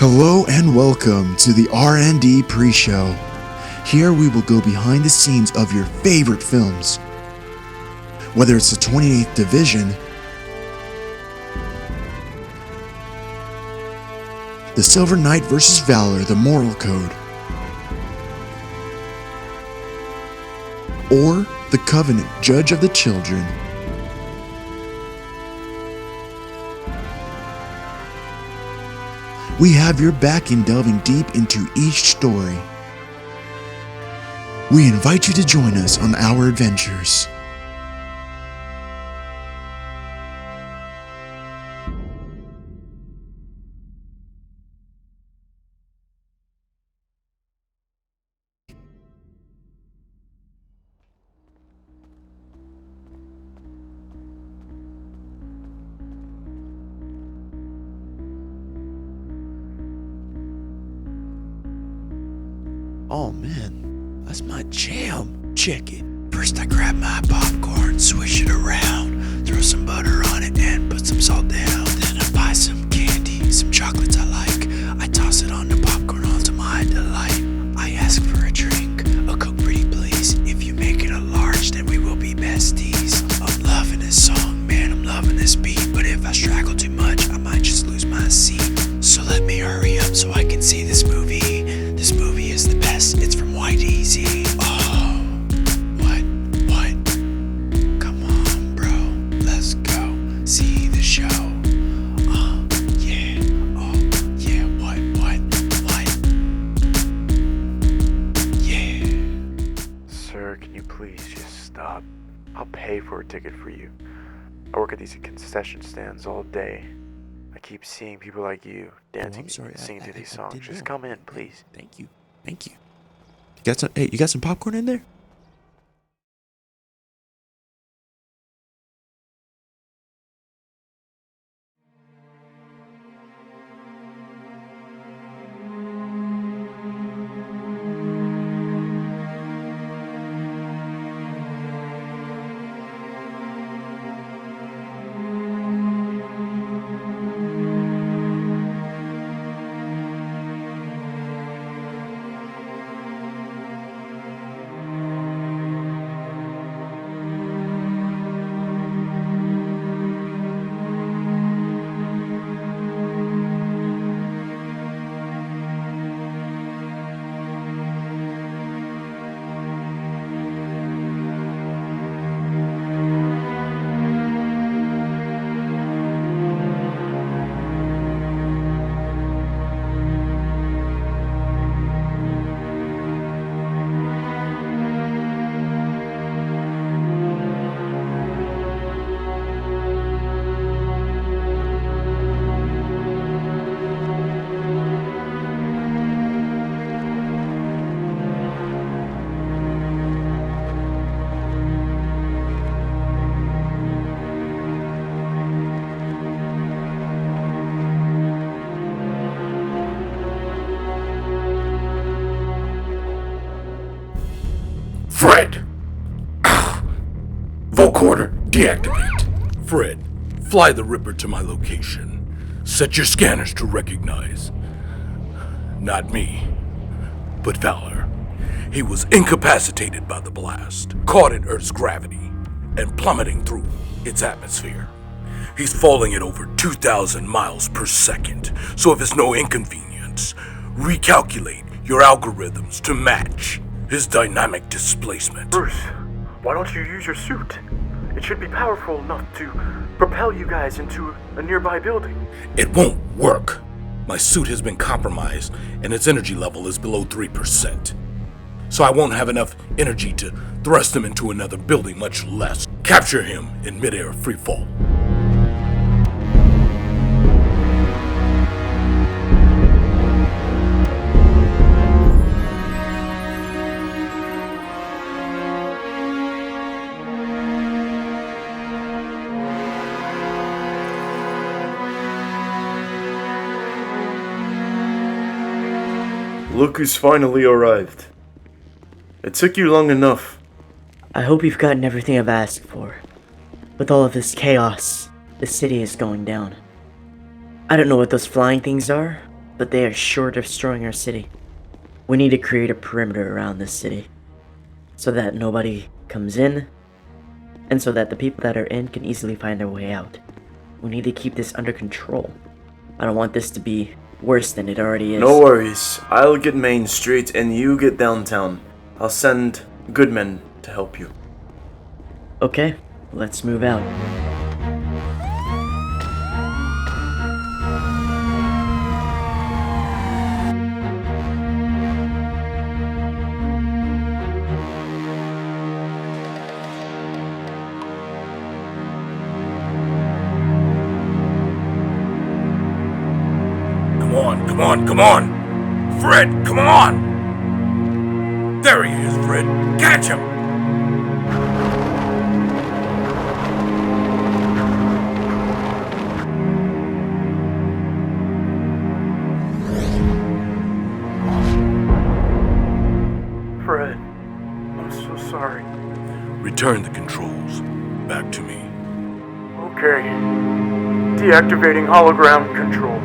Hello and welcome to the R&D pre-show. Here we will go behind the scenes of your favorite films. Whether it's the 28th Division, The Silver Knight vs. Valor, The Moral Code, or The Covenant, Judge of the Children. We have your back in delving deep into each story. We invite you to join us on our adventures. Oh man, that's my jam. Check it. First I grab my popcorn, swish it around, throw some butter on it and put some salt down. Then I buy some candy, some chocolates I like. I toss it on the popcorn all to my delight. I ask for a drink, a Coke pretty please. If you make it a large, then we will be besties. I'm loving this song, man, I'm loving this beat. But if I straggle too much, I might just lose my seat. So let me hurry up so I can see this movie. This movie is the best, it's from White Easy. Oh, what? Come on, bro, let's go see the show. Yeah, what? Yeah. Sir, can you please just stop? I'll pay for a ticket for you. I work at these concession stands all day. I keep seeing people like you dancing, singing to these songs. Just come in, please. Thank you. You got some popcorn in there? Fred! Vocoder, deactivate. Fred, fly the Ripper to my location. Set your scanners to recognize. Not me, but Valor. He was incapacitated by the blast, caught in Earth's gravity, and plummeting through its atmosphere. He's falling at over 2,000 miles per second, so if it's no inconvenience, recalculate your algorithms to match his dynamic displacement. Bruce, why don't you use your suit? It should be powerful enough to propel you guys into a nearby building. It won't work. My suit has been compromised and its energy level is below 3%. So I won't have enough energy to thrust him into another building, much less capture him in midair freefall. Look who's finally arrived. It took you long enough. I hope you've gotten everything I've asked for. With all of this chaos, the city is going down. I don't know what those flying things are, but they are sure of destroying our city. We need to create a perimeter around this city so that nobody comes in, and so that the people that are in can easily find their way out. We need to keep this under control. I don't want this to be worse than it already is. No worries. I'll get Main Street and you get downtown. I'll send good men to help you. Okay, let's move out. Come on! Fred, come on! There he is, Fred! Catch him! Fred, I'm so sorry. Return the controls back to me. Okay. Deactivating hologram control.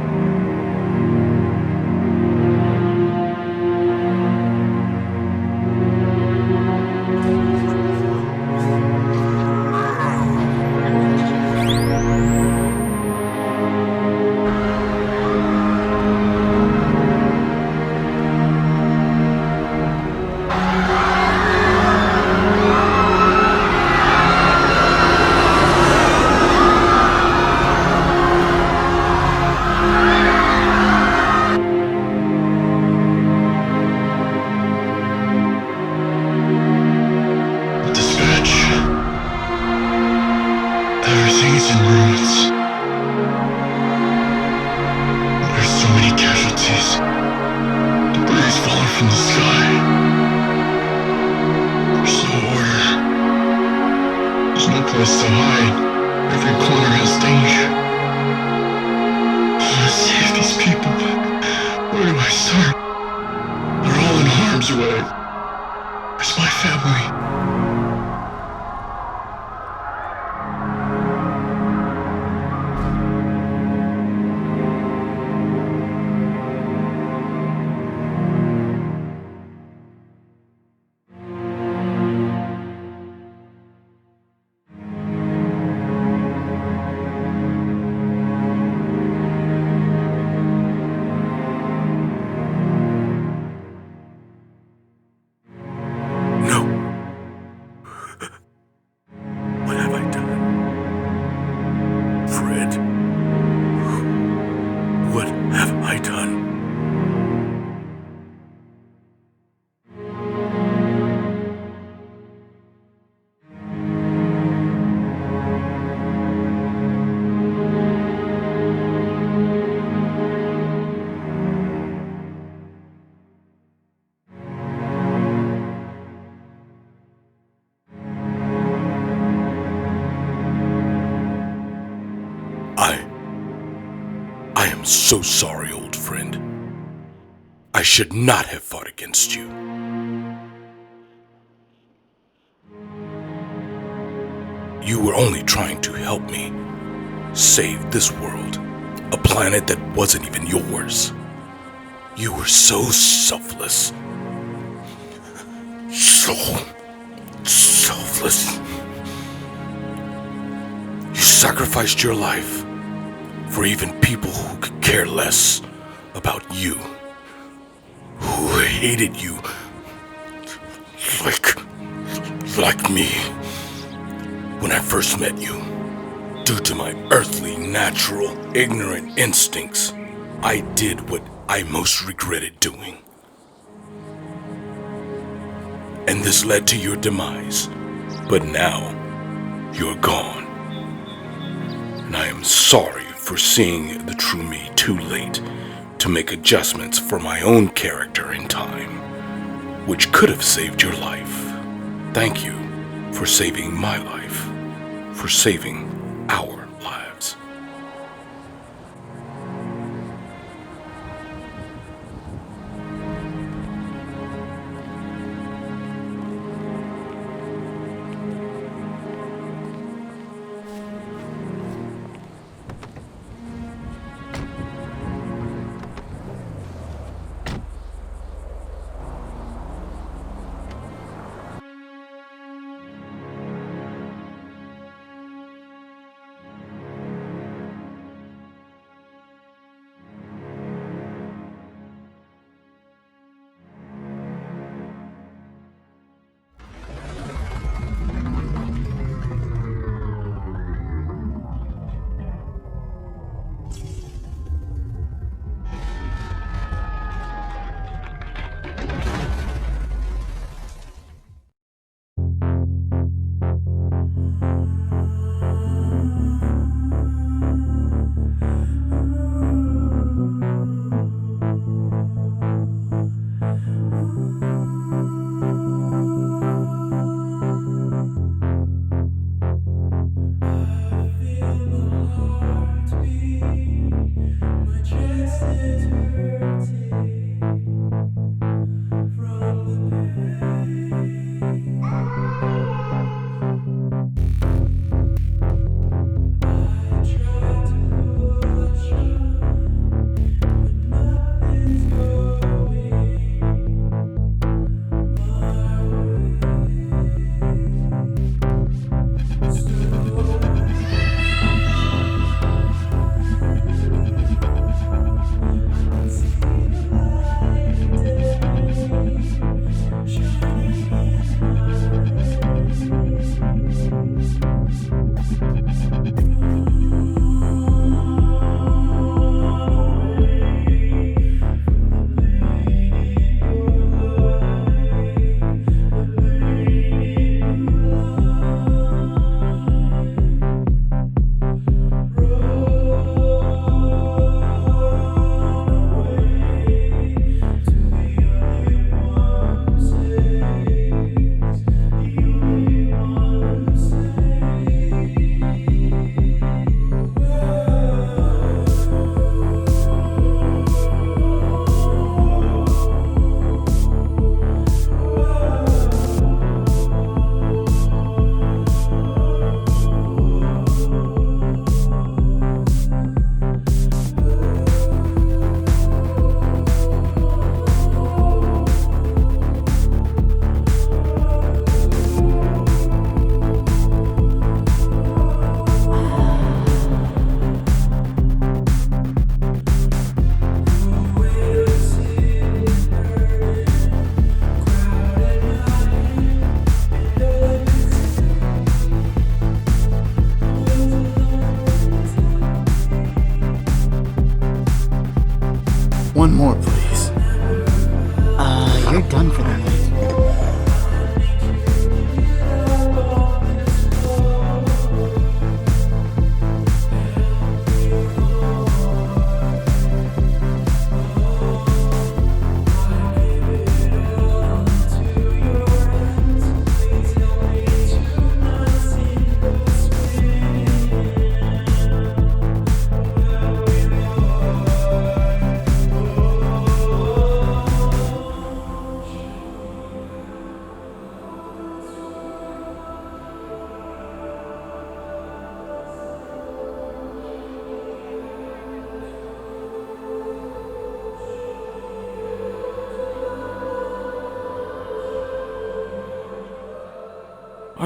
Everything's in ruins. There's so many casualties. Debris falling from the sky. There's no order. There's no place to hide. Every corner has danger. I want to save these people, but where do I start? They're all in harm's way. Where's my family? What have I done? Fred? What have I done? I am so sorry, old friend. I should not have fought against you. You were only trying to help me save this world, a planet that wasn't even yours. You were so selfless. So selfless. You sacrificed your life for even people who could care less about you, who hated you like me. When I first met you, due to my earthly, natural, ignorant instincts, I did what I most regretted doing. And this led to your demise. But now, you're gone. And I am sorry for seeing the true me too late to make adjustments for my own character in time, which could have saved your life. Thank you for saving my life, for saving our lives.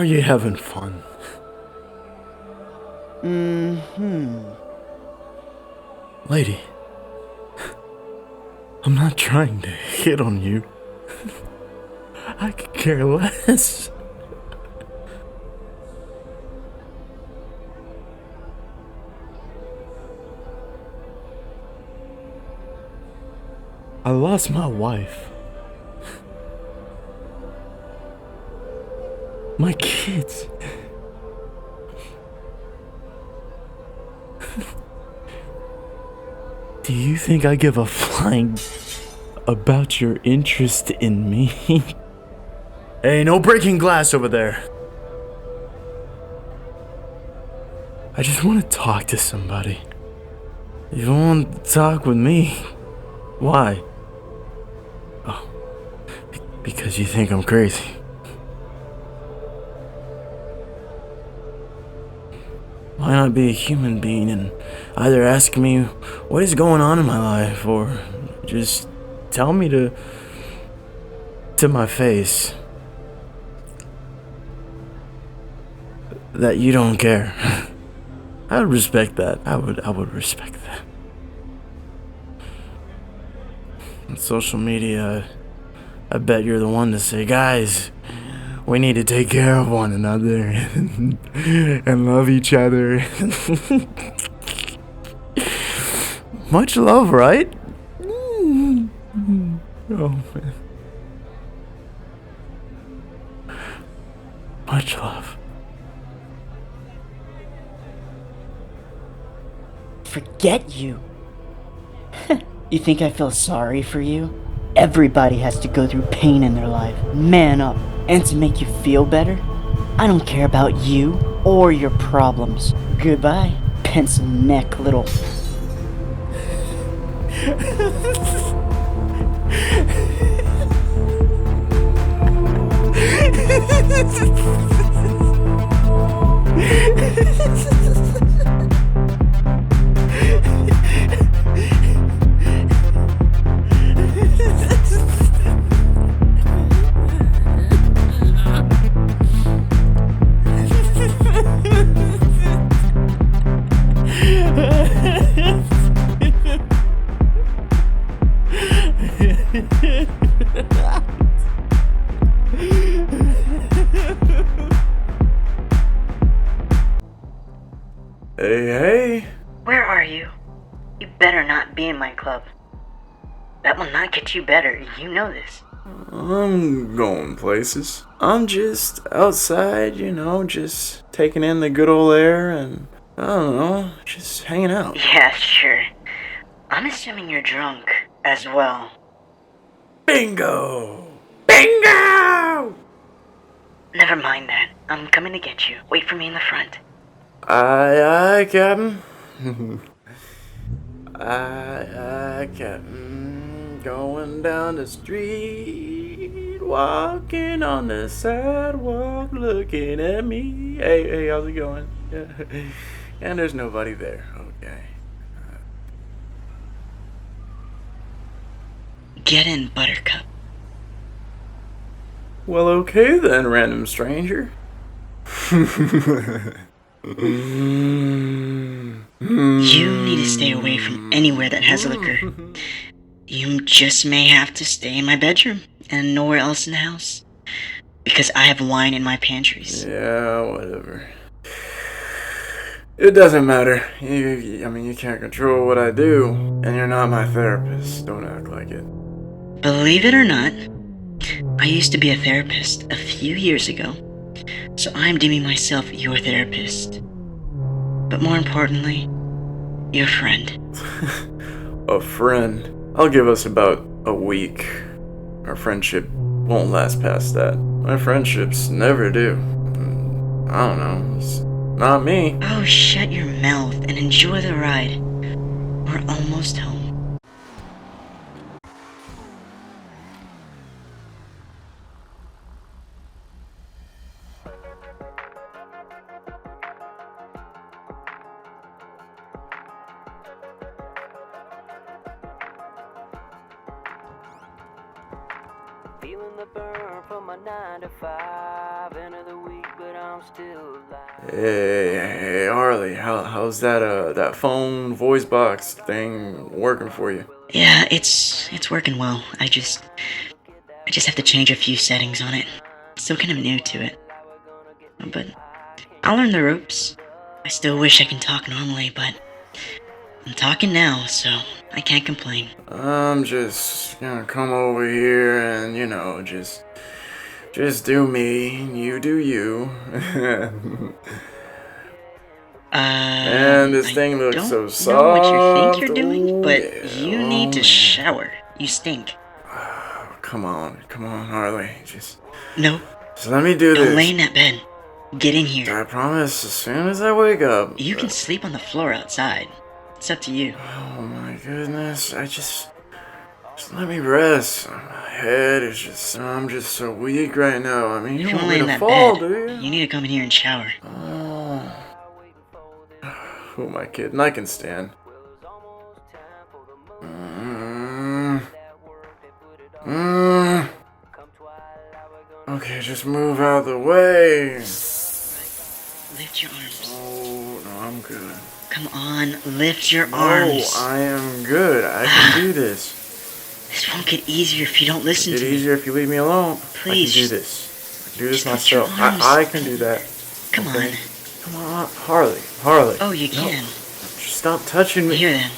Are you having fun? Lady, I'm not trying to hit on you. I could care less. I lost my wife. My kids. Do you think I give a flying about your interest in me? Hey, no breaking glass over there. I just want to talk to somebody. You don't want to talk with me? Why? Oh, because you think I'm crazy. Why not be a human being and either ask me what is going on in my life or just tell me to my face that you don't care. I would respect that. I would respect that. On social media, I bet you're the one to say, guys, we need to take care of one another and love each other. Much love, right? Oh, man. Much love. Forget you. You think I feel sorry for you? Everybody has to go through pain in their life. Man up. And to make you feel better, I don't care about you or your problems. Goodbye, pencil neck little. Hey. Where are you? You better not be in my club. That will not get you better. You know this. I'm going places. I'm just outside, just taking in the good old air and, I don't know, just hanging out. Yeah, sure. I'm assuming you're drunk as well. Bingo! Bingo! Never mind that. I'm coming to get you. Wait for me in the front. Aye, Captain. Aye, Captain. Going down the street, walking on the sidewalk, looking at me. Hey, how's it going? Yeah. And there's nobody there. Okay. Get in, Buttercup. Well, okay then, random stranger. You need to stay away from anywhere that has liquor. You just may have to stay in my bedroom and nowhere else in the house. Because I have wine in my pantries. Yeah, whatever. It doesn't matter. You can't control what I do, and you're not my therapist. Don't act like it. Believe it or not, I used to be a therapist a few years ago. So I'm deeming myself your therapist. But more importantly, your friend. A friend? I'll give us about a week. Our friendship won't last past that. My friendships never do. I don't know. It's not me. Oh, shut your mouth and enjoy the ride. We're almost home. Hey, Harley, how's that phone voice box thing working for you? Yeah, it's working well. I just have to change a few settings on it. Still kind of new to it. But I'll learn the ropes. I still wish I can talk normally, but I'm talking now, so I can't complain. I'm just gonna come over here and, just do me, you do you. And this thing looks so soft. I don't know what you think you're doing, Ooh, but yeah. you need to shower. You stink. Come on, Harley. No, Just let me do don't this. lay in that bed. Get in here. I promise, as soon as I wake up. You can sleep on the floor outside. It's up to you. Oh my goodness, just let me rest. My head is I'm just so weak right now. I mean, you If you don't want to want lay me in to that fall, bed, do you? you need to come in here and shower. Oh. Who am I kidding? I can stand. Okay, just move out of the way. Lift your arms. Oh, no, I'm good. Come on, lift your arms. I am good. I can do this. This won't get easier if you don't listen It's to me. easier if you leave me alone. Please. I can do this. I can do this Just lift your myself. arms. I can do that. Come Okay? on. Come on, Harley. Oh, you No. can. Just stop touching me. Here then.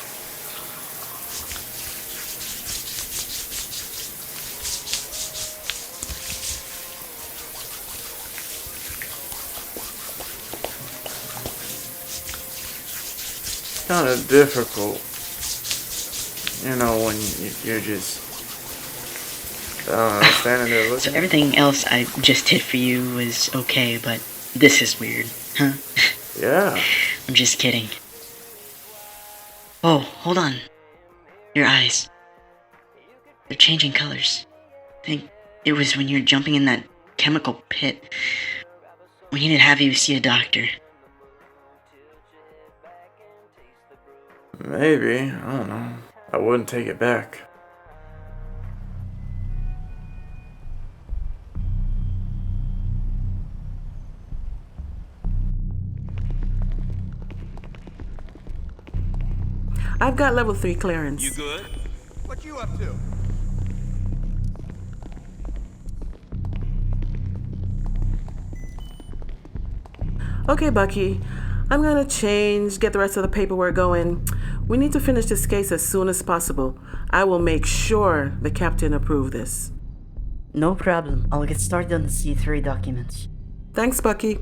It's kind of difficult. When you're just standing there looking. So everything else I just did for you was okay, but this is weird, huh? Yeah. I'm just kidding. Oh, hold on. Your eyes. They're changing colors. I think it was when you were jumping in that chemical pit. We need to have you see a doctor. Maybe. I don't know. I wouldn't take it back. I've got level 3 clearance. You good? What you up to? Okay, Bucky. I'm gonna change, get the rest of the paperwork going. We need to finish this case as soon as possible. I will make sure the captain approves this. No problem. I'll get started on the C3 documents. Thanks, Bucky.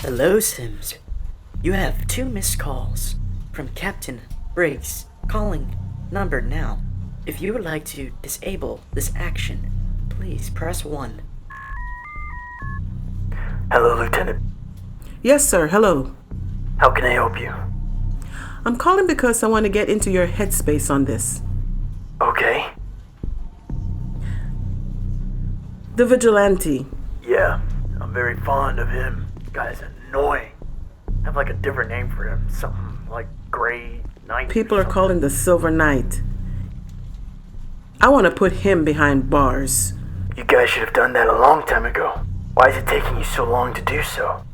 Hello, Sims. You have 2 missed calls from Captain Briggs. Calling number now. If you would like to disable this action, please press 1. Hello, Lieutenant. Yes, sir. Hello. How can I help you? I'm calling because I want to get into your headspace on this. Okay. The vigilante. Yeah, I'm very fond of him. Guy's annoying. I have like a different name for him. Something like Gray Knight. People are calling the Silver Knight. I want to put him behind bars. You guys should have done that a long time ago. Why is it taking you so long to do so?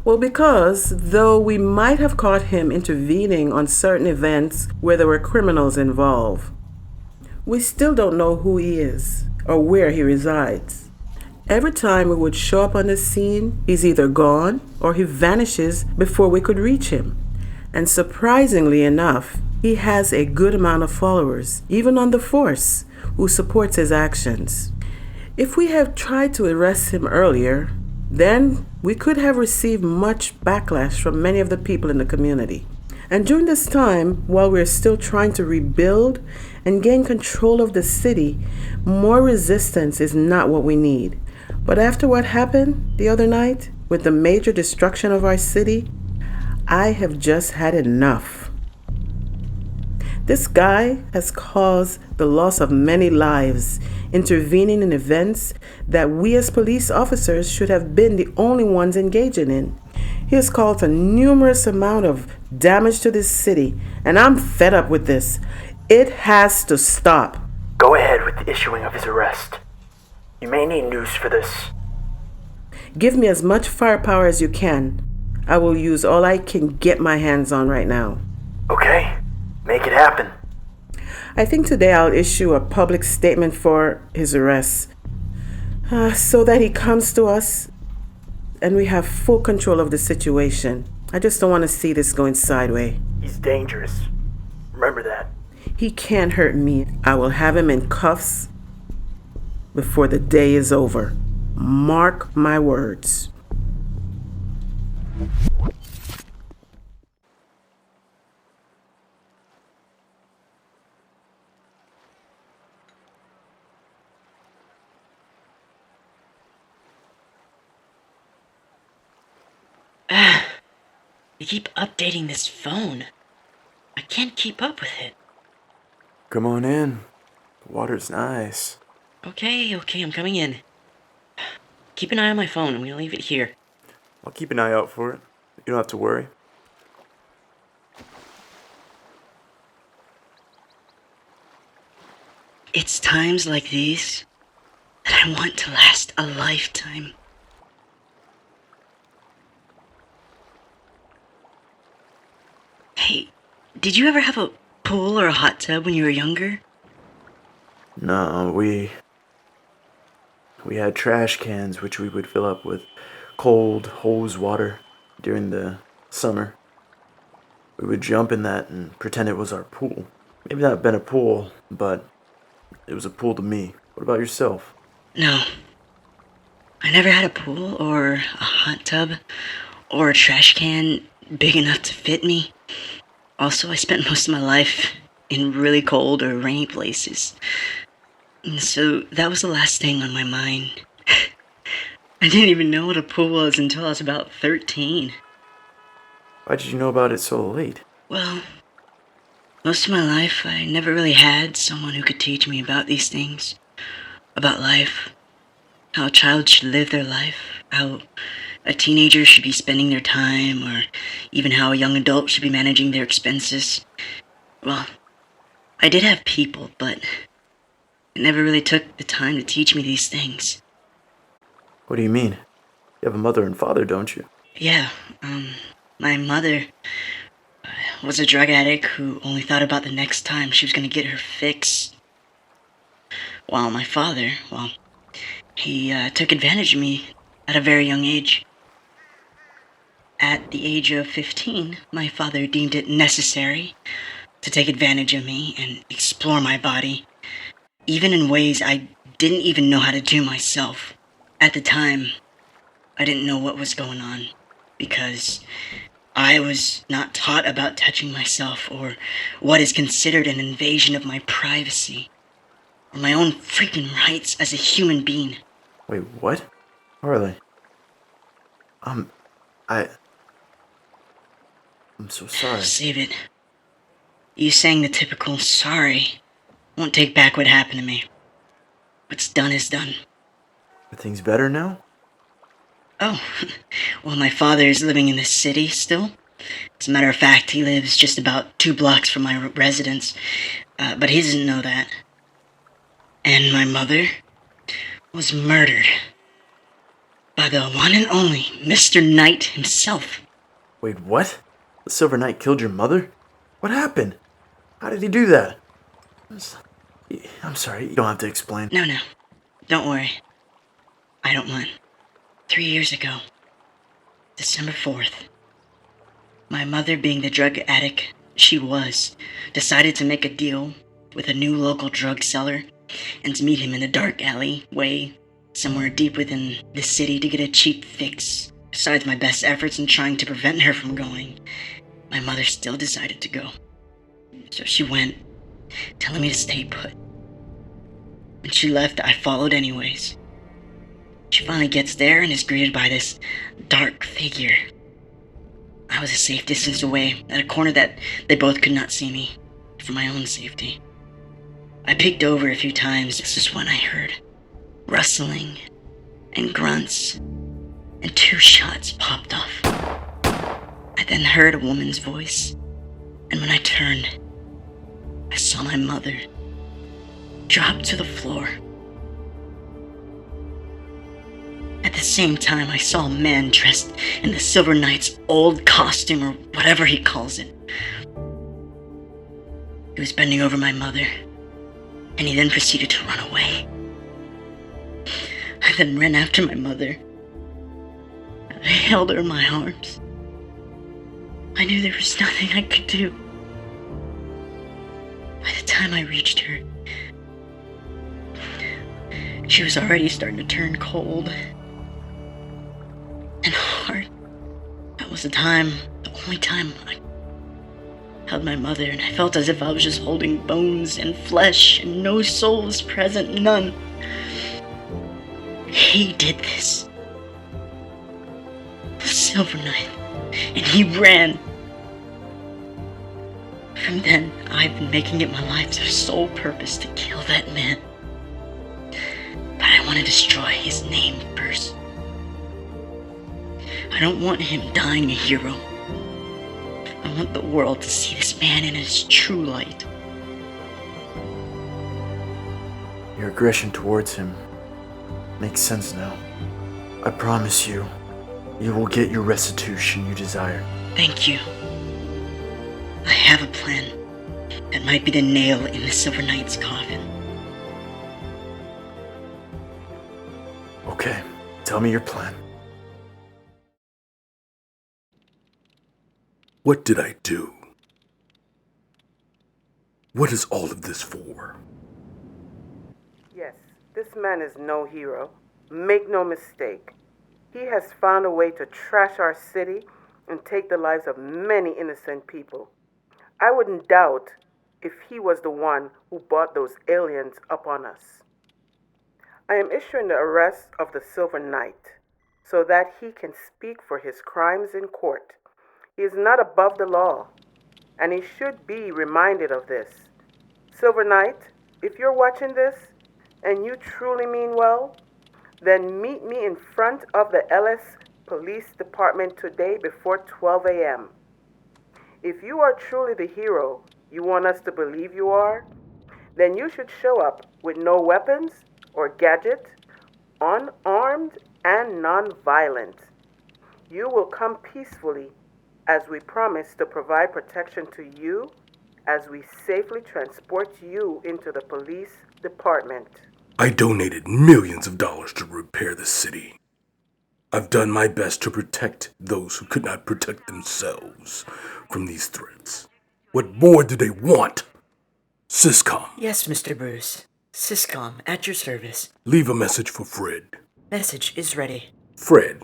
Well, because though we might have caught him intervening on certain events where there were criminals involved, we still don't know who he is or where he resides. Every time we would show up on the scene, he's either gone or he vanishes before we could reach him. And surprisingly enough, he has a good amount of followers, even on the force, who supports his actions. If we had tried to arrest him earlier, then we could have received much backlash from many of the people in the community. And during this time, while we're still trying to rebuild and gain control of the city, more resistance is not what we need. But after what happened the other night, with the major destruction of our city, I have just had enough. This guy has caused the loss of many lives, intervening in events that we as police officers should have been the only ones engaging in. He has caused a numerous amount of damage to this city, and I'm fed up with this. It has to stop. Go ahead with the issuing of his arrest. You may need news for this. Give me as much firepower as you can. I will use all I can get my hands on right now. Okay, make it happen. I think today I'll issue a public statement for his arrest, so that he comes to us and we have full control of the situation. I just don't want to see this going sideways. He's dangerous. Remember that. He can't hurt me. I will have him in cuffs before the day is over. Mark my words. They keep updating this phone. I can't keep up with it. Come on in. The water's nice. Okay, I'm coming in. Keep an eye on my phone. I'm gonna leave it here. I'll keep an eye out for it. You don't have to worry. It's times like these that I want to last a lifetime. Hey, did you ever have a pool or a hot tub when you were younger? No, we had trash cans which we would fill up with cold hose water during the summer. We would jump in that and pretend it was our pool. Maybe not been a pool, but it was a pool to me. What about yourself? No. I never had a pool or a hot tub or a trash can big enough to fit me. Also, I spent most of my life in really cold or rainy places. And so that was the last thing on my mind. I didn't even know what a pool was until I was about 13. Why did you know about it so late? Well, most of my life I never really had someone who could teach me about these things. About life. How a child should live their life. How a teenager should be spending their time, or even how a young adult should be managing their expenses. Well, I did have people, but it never really took the time to teach me these things. What do you mean? You have a mother and father, don't you? Yeah, my mother was a drug addict who only thought about the next time she was gonna get her fix. While my father, well, he took advantage of me at a very young age. At the age of 15, my father deemed it necessary to take advantage of me and explore my body, even in ways I didn't even know how to do myself. At the time, I didn't know what was going on, because I was not taught about touching myself or what is considered an invasion of my privacy, or my own freaking rights as a human being. Wait, what? Harley. I'm so sorry. Save it. You saying the typical sorry won't take back what happened to me. What's done is done. Are things better now? Oh, well, my father is living in this city still. As a matter of fact, he lives just about 2 blocks from my residence, but he doesn't know that. And my mother was murdered by the one and only Mr. Knight himself. Wait, what? The Silver Knight killed your mother? What happened? How did he do that? I'm sorry, you don't have to explain. No, don't worry. I don't mind. 3 years ago, December 4th, my mother, being the drug addict she was, decided to make a deal with a new local drug seller and to meet him in a dark alleyway somewhere deep within the city to get a cheap fix. Besides my best efforts in trying to prevent her from going, my mother still decided to go. So she went, telling me to stay put. When she left, I followed anyways. She finally gets there and is greeted by this dark figure. I was a safe distance away, at a corner that they both could not see me, for my own safety. I peeked over a few times. This is when I heard rustling and grunts, and 2 shots popped off. I then heard a woman's voice, and when I turned, I saw my mother drop to the floor. At the same time, I saw a man dressed in the Silver Knight's old costume, or whatever he calls it. He was bending over my mother, and he then proceeded to run away. I then ran after my mother. I held her in my arms. I knew there was nothing I could do. By the time I reached her, she was already starting to turn cold and hard. That was the only time I held my mother, and I felt as if I was just holding bones and flesh and no soul was present, none. He did this. The Silver Knight. And he ran. From then, I've been making it my life's sole purpose to kill that man. But I want to destroy his name first. I don't want him dying a hero. I want the world to see this man in his true light. Your aggression towards him makes sense now. I promise you, you will get your restitution you desire. Thank you. I have a plan that might be the nail in the Silver Knight's coffin. Okay, tell me your plan. What did I do? What is all of this for? Yes, this man is no hero. Make no mistake. He has found a way to trash our city and take the lives of many innocent people. I wouldn't doubt if he was the one who brought those aliens upon us. I am issuing the arrest of the Silver Knight so that he can speak for his crimes in court. He is not above the law, and he should be reminded of this. Silver Knight, if you're watching this and you truly mean well, then meet me in front of the LS Police Department today before 12 a.m. If you are truly the hero you want us to believe you are, then you should show up with no weapons or gadgets, unarmed and non-violent. You will come peacefully as we promise to provide protection to you as we safely transport you into the police department. I donated millions of dollars to repair the city. I've done my best to protect those who could not protect themselves from these threats. What more do they want? Syscom. Yes, Mr. Bruce. Syscom, at your service. Leave a message for Fred. Message is ready. Fred,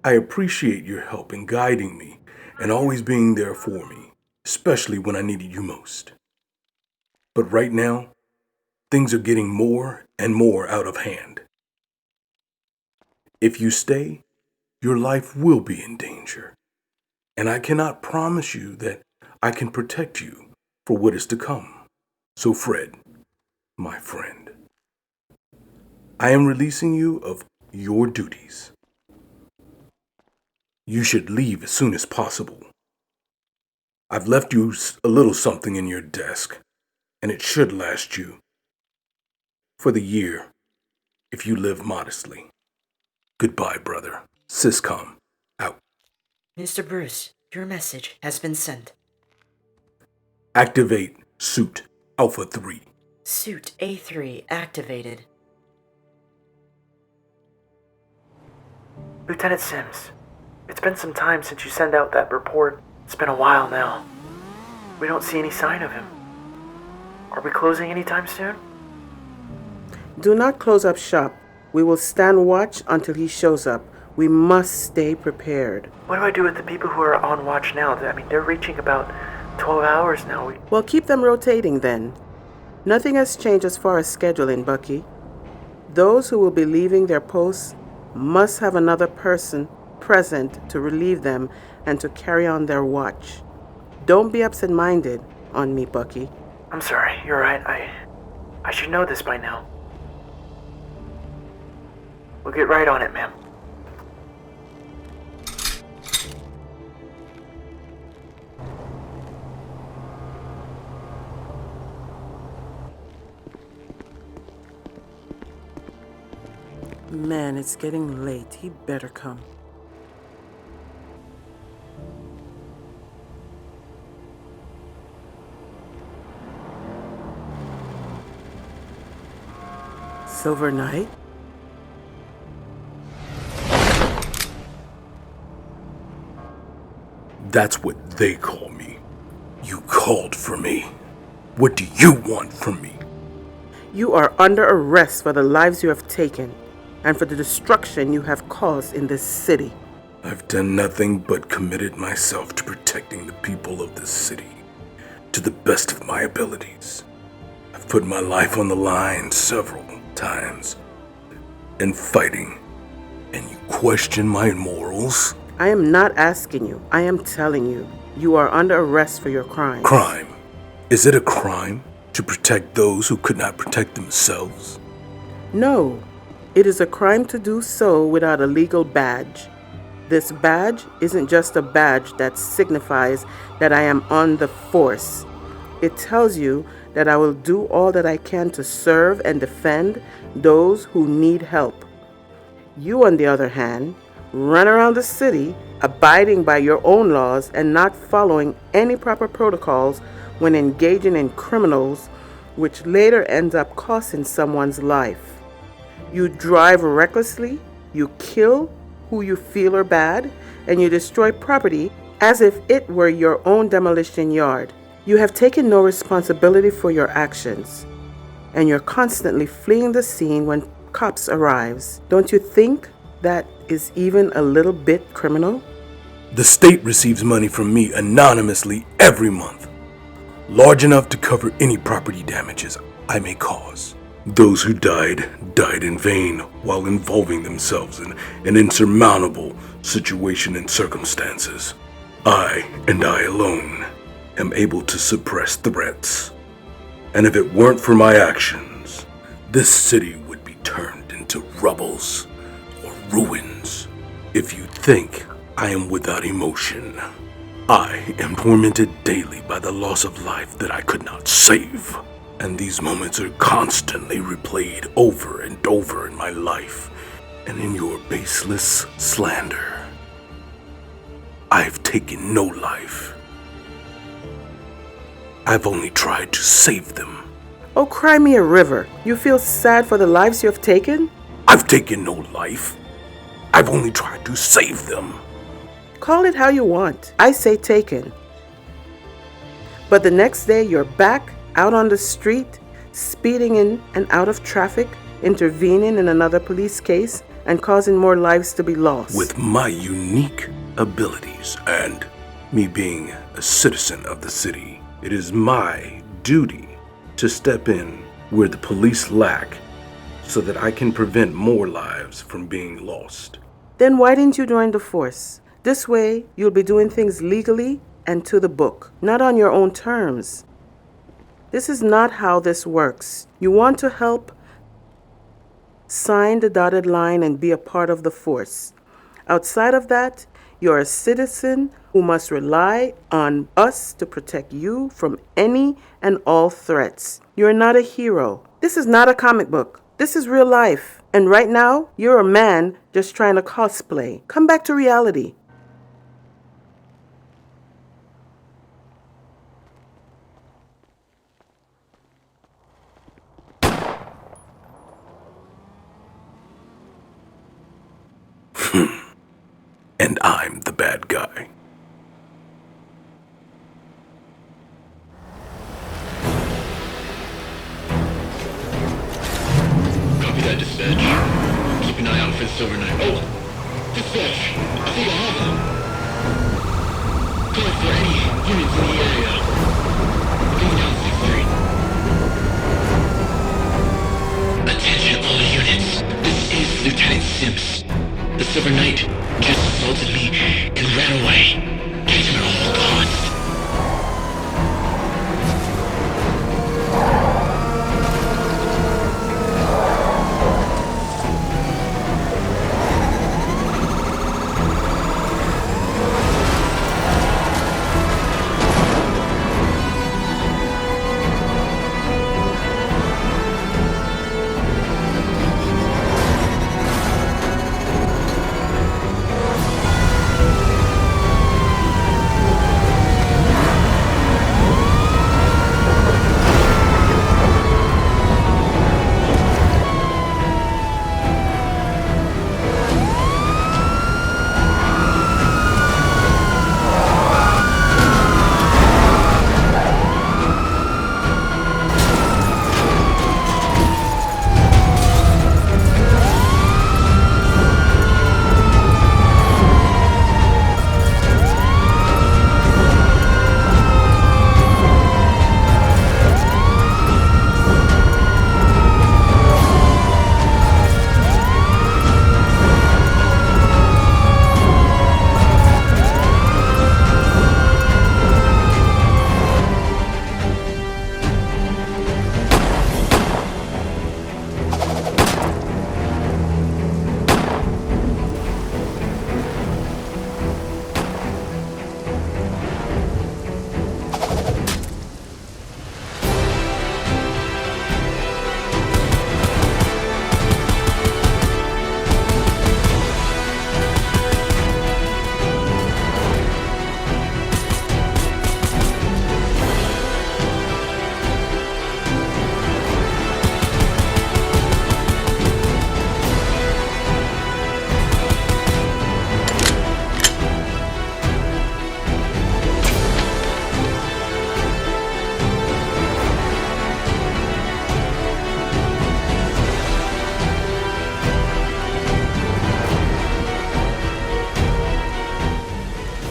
I appreciate your help in guiding me and always being there for me, especially when I needed you most. But right now, things are getting more and more out of hand. If you stay, your life will be in danger, and I cannot promise you that I can protect you for what is to come. So Fred, my friend, I am releasing you of your duties. You should leave as soon as possible. I've left you a little something in your desk, and it should last you for the year if you live modestly. Goodbye, brother. Syscom, out. Mr. Bruce, your message has been sent. Activate Suit Alpha 3. Suit A3 activated. Lieutenant Sims, it's been some time since you sent out that report. It's been a while now. We don't see any sign of him. Are we closing anytime soon? Do not close up shop. We will stand watch until he shows up. We must stay prepared. What do I do with the people who are on watch now? I mean, they're reaching about 12 hours now. Well, keep them rotating then. Nothing has changed as far as scheduling, Bucky. Those who will be leaving their posts must have another person present to relieve them and to carry on their watch. Don't be absent-minded on me, Bucky. I'm sorry, you're right. I should know this by now. We'll get right on it, ma'am. Man, it's getting late. He better come. Silver Knight? That's what they call me. You called for me. What do you want from me? You are under arrest for the lives you have taken and for the destruction you have caused in this city. I've done nothing but committed myself to protecting the people of this city to the best of my abilities. I've put my life on the line several times in fighting, and you question my morals? I am not asking you. I am telling you. You are under arrest for your crime. Crime? Is it a crime to protect those who could not protect themselves? No. It is a crime to do so without a legal badge. This badge isn't just a badge that signifies that I am on the force. It tells you that I will do all that I can to serve and defend those who need help. You, on the other hand, run around the city abiding by your own laws and not following any proper protocols when engaging in criminals, which later ends up costing someone's life. You drive recklessly, you kill who you feel are bad, and you destroy property as if it were your own demolition yard. You have taken no responsibility for your actions, and you're constantly fleeing the scene when cops arrives. Don't you think that is even a little bit criminal? The state receives money from me anonymously every month, large enough to cover any property damages I may cause. Those who died in vain while involving themselves in an insurmountable situation and circumstances. I, and I alone, am able to suppress threats. And if it weren't for my actions, this city would be turned into rubbles or ruins. If you think I am without emotion, I am tormented daily by the loss of life that I could not save. And these moments are constantly replayed over and over in my life and in your baseless slander. I've taken no life. I've only tried to save them. Oh, cry me a river. You feel sad for the lives you have taken? I've taken no life. I've only tried to save them. Call it how you want. I say taken. But the next day you're back out on the street, speeding in and out of traffic, intervening in another police case, and causing more lives to be lost. With my unique abilities and me being a citizen of the city, it is my duty to step in where the police lack so that I can prevent more lives from being lost. Then why didn't you join the force? This way, you'll be doing things legally and to the book, not on your own terms. This is not how this works. You want to help? Sign the dotted line and be a part of the force. Outside of that, you're a citizen who must rely on us to protect you from any and all threats. You're not a hero. This is not a comic book. This is real life. And right now, you're a man just trying to cosplay. Come back to reality. And I'm the bad guy. Copy that, dispatch. Keep an eye out for the Silver Knight. Oh! Dispatch! I think I have him. Calling for any units in the area. Looking down 6th Street. Attention all units. This is Lieutenant Sims. The Silver Knight just assaulted me and ran away. They're all gone.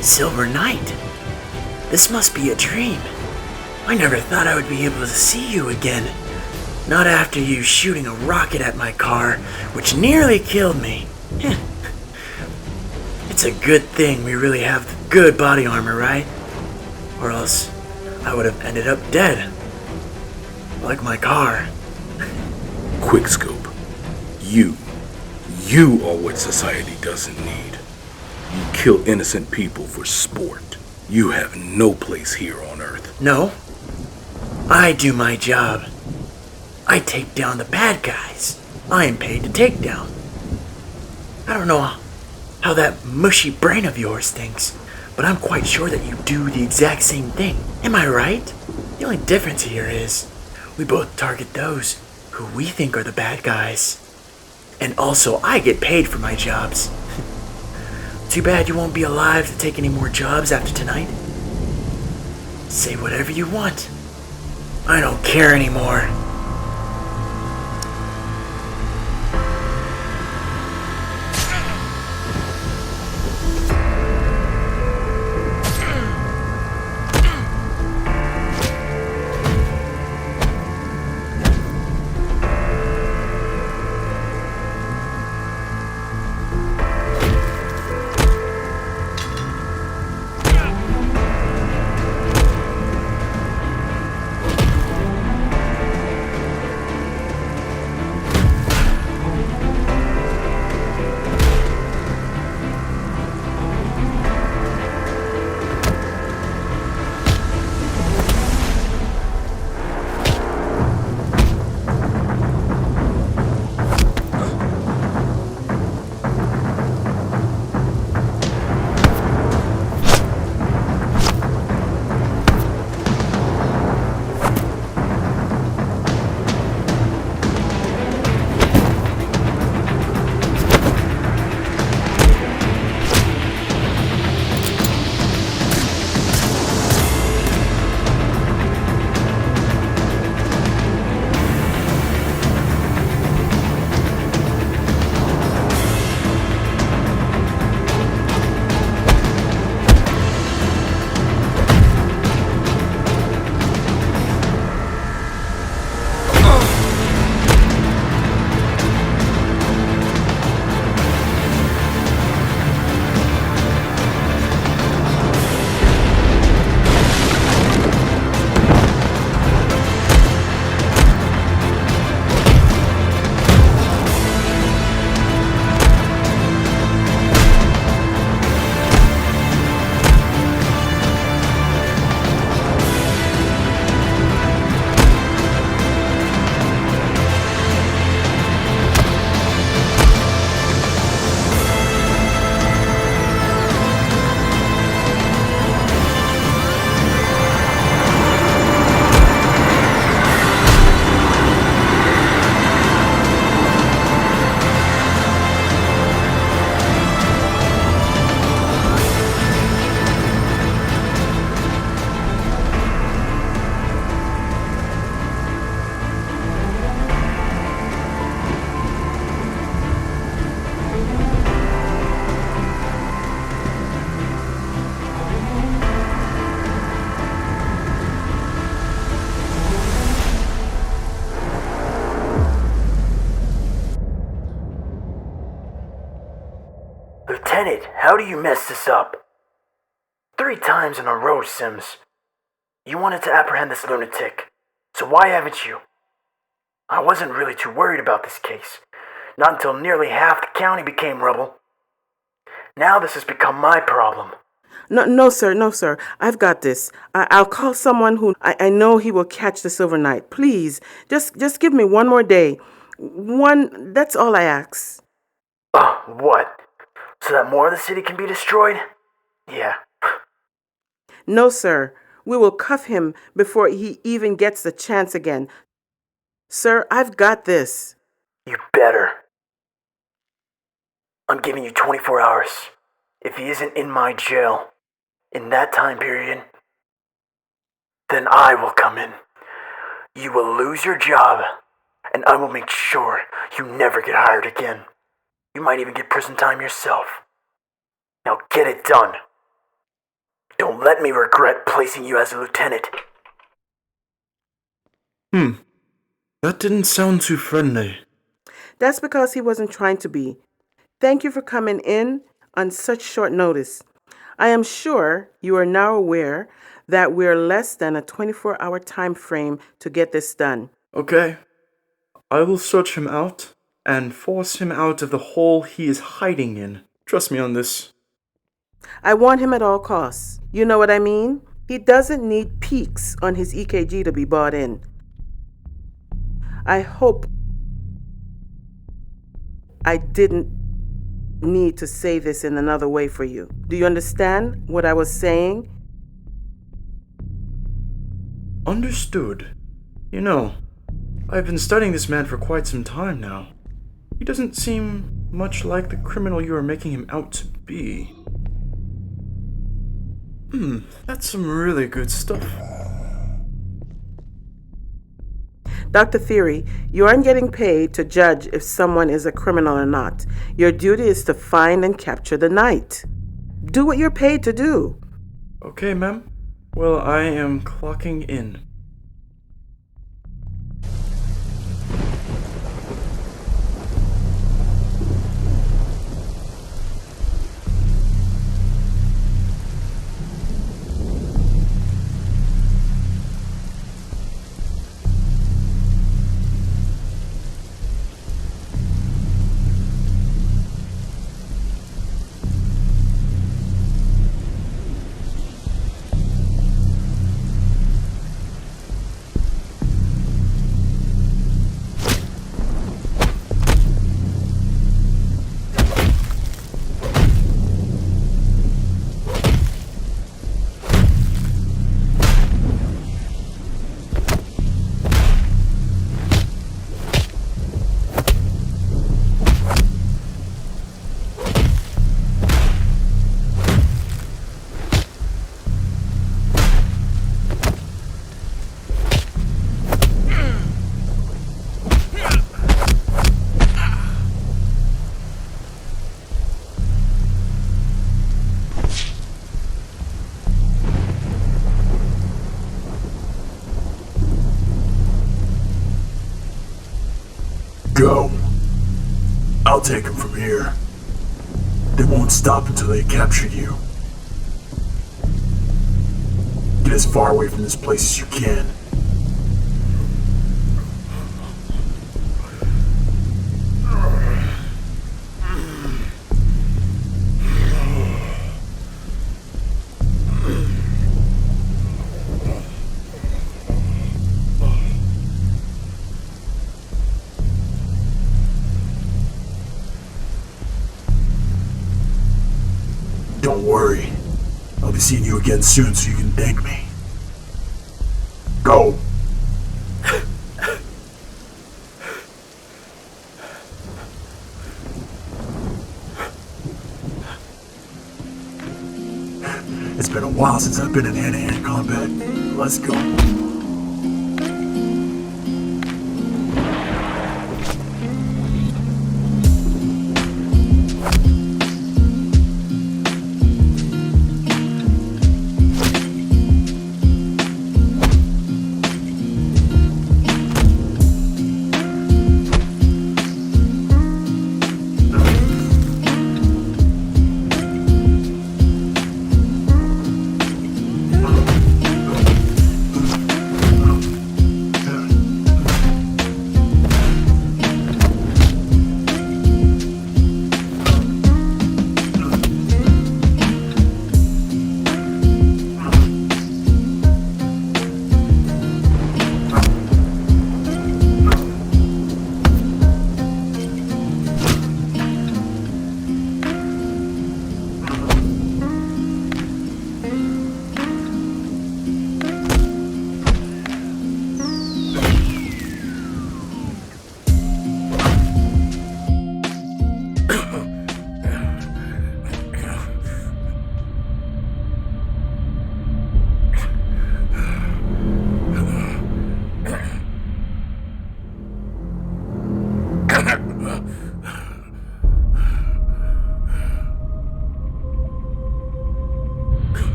Silver Knight. This must be a dream. I never thought I would be able to see you again. Not after you shooting a rocket at my car, which nearly killed me. It's a good thing we really have good body armor, right? Or else I would have ended up dead. Like my car. Quickscope, you are what society doesn't need. You kill innocent people for sport. You have no place here on Earth. No. I do my job. I take down the bad guys. I am paid to take down. I don't know how that mushy brain of yours thinks, but I'm quite sure that you do the exact same thing. Am I right? The only difference here is we both target those who we think are the bad guys. And also, I get paid for my jobs. Too bad you won't be alive to take any more jobs after tonight. Say whatever you want. I don't care anymore. Lieutenant, how do you mess this up? 3 times in a row, Sims. You wanted to apprehend this lunatic, so why haven't you? I wasn't really too worried about this case. Not until nearly half the county became rubble. Now this has become my problem. No, sir. I've got this. I'll call someone who I know he will catch the Silver Knight. Please, just give me one more day. That's all I ask. What? So that more of the city can be destroyed? Yeah. No, sir. We will cuff him before he even gets the chance again. Sir, I've got this. You better. I'm giving you 24 hours. If he isn't in my jail in that time period, then I will come in. You will lose your job, and I will make sure you never get hired again. You might even get prison time yourself. Now get it done. Don't let me regret placing you as a lieutenant. That didn't sound too friendly. That's because he wasn't trying to be. Thank you for coming in on such short notice. I am sure you are now aware that we're less than a 24-hour time frame to get this done. Okay. I will search him out and force him out of the hole he is hiding in. Trust me on this. I want him at all costs. You know what I mean? He doesn't need peaks on his EKG to be bought in. I hope I didn't need to say this in another way for you. Do you understand what I was saying? Understood. You know, I've been studying this man for quite some time now. He doesn't seem much like the criminal you are making him out to be. That's some really good stuff. Dr. Theory, you aren't getting paid to judge if someone is a criminal or not. Your duty is to find and capture the knight. Do what you're paid to do. Okay, ma'am. Well, I am clocking in. Go. I'll take him from here. They won't stop until they capture you. Get as far away from this place as you can. Don't worry. I'll be seeing you again soon so you can thank me. Go! It's been a while since I've been in hand-to-hand combat. Let's go.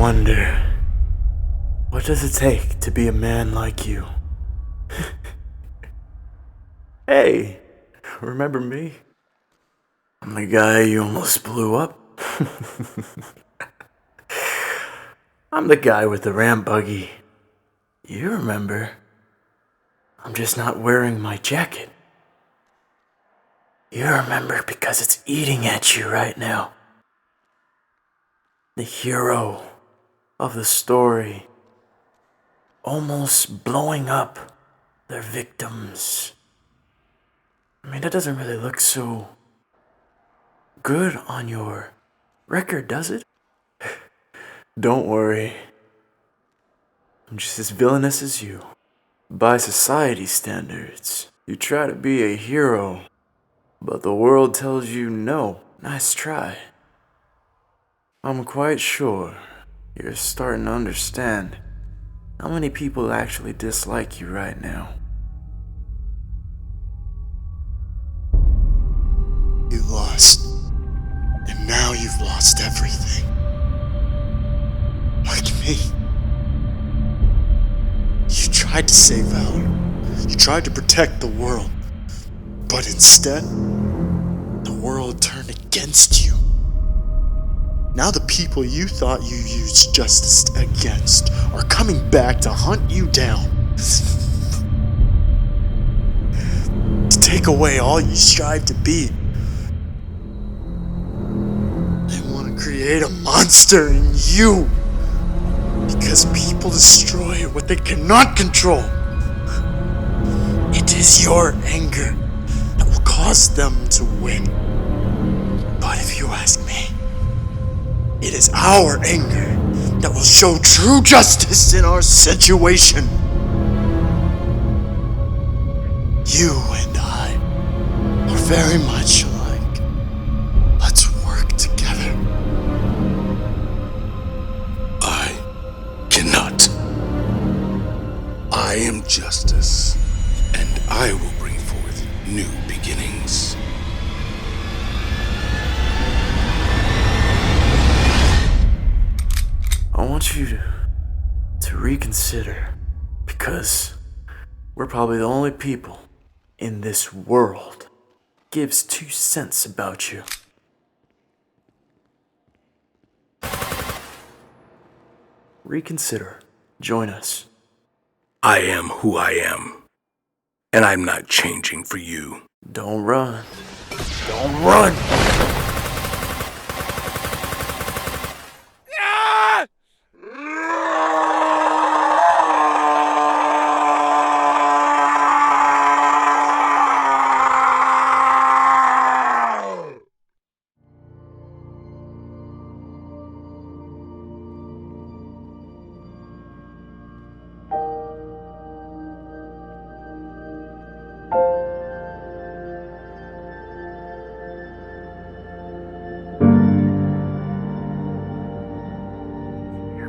wonder, what does it take to be a man like you? Hey, remember me? I'm the guy you almost blew up. I'm the guy with the ramp buggy. You remember. I'm just not wearing my jacket. You remember because it's eating at you right now. The hero of the story, almost blowing up their victims. I mean, that doesn't really look so good on your record, does it? Don't worry. I'm just as villainous as you. By society standards, you try to be a hero, but the world tells you no. Nice try. I'm quite sure you're starting to understand how many people actually dislike you right now. You lost. And now you've lost everything. Like me. You tried to save Valor. You tried to protect the world. But instead, the world turned against you. Now the people you thought you used justice against are coming back to hunt you down. To take away all you strive to be. They want to create a monster in you. Because people destroy what they cannot control. It is your anger that will cause them to win. But if you ask me, it is our anger that will show true justice in our situation. You and I are very much alike. Let's work together. I cannot. I am justice, and I will bring forth new beginnings. I want you to reconsider, because we're probably the only people in this world gives 2 cents about you. Reconsider. Join us. I am who I am, and I'm not changing for you. Don't run. Don't run!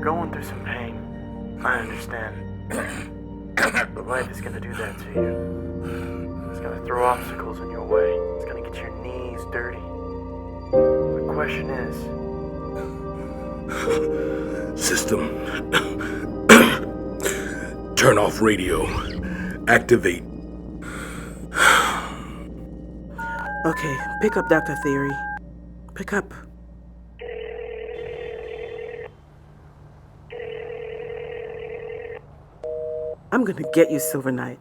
Going through some pain. I understand. But life is gonna do that to you. It's gonna throw obstacles in your way. It's gonna get your knees dirty. The question is... System. Turn off radio. Activate. Okay, pick up, Dr. Theory. Pick up. I'm gonna get you, Silver Knight.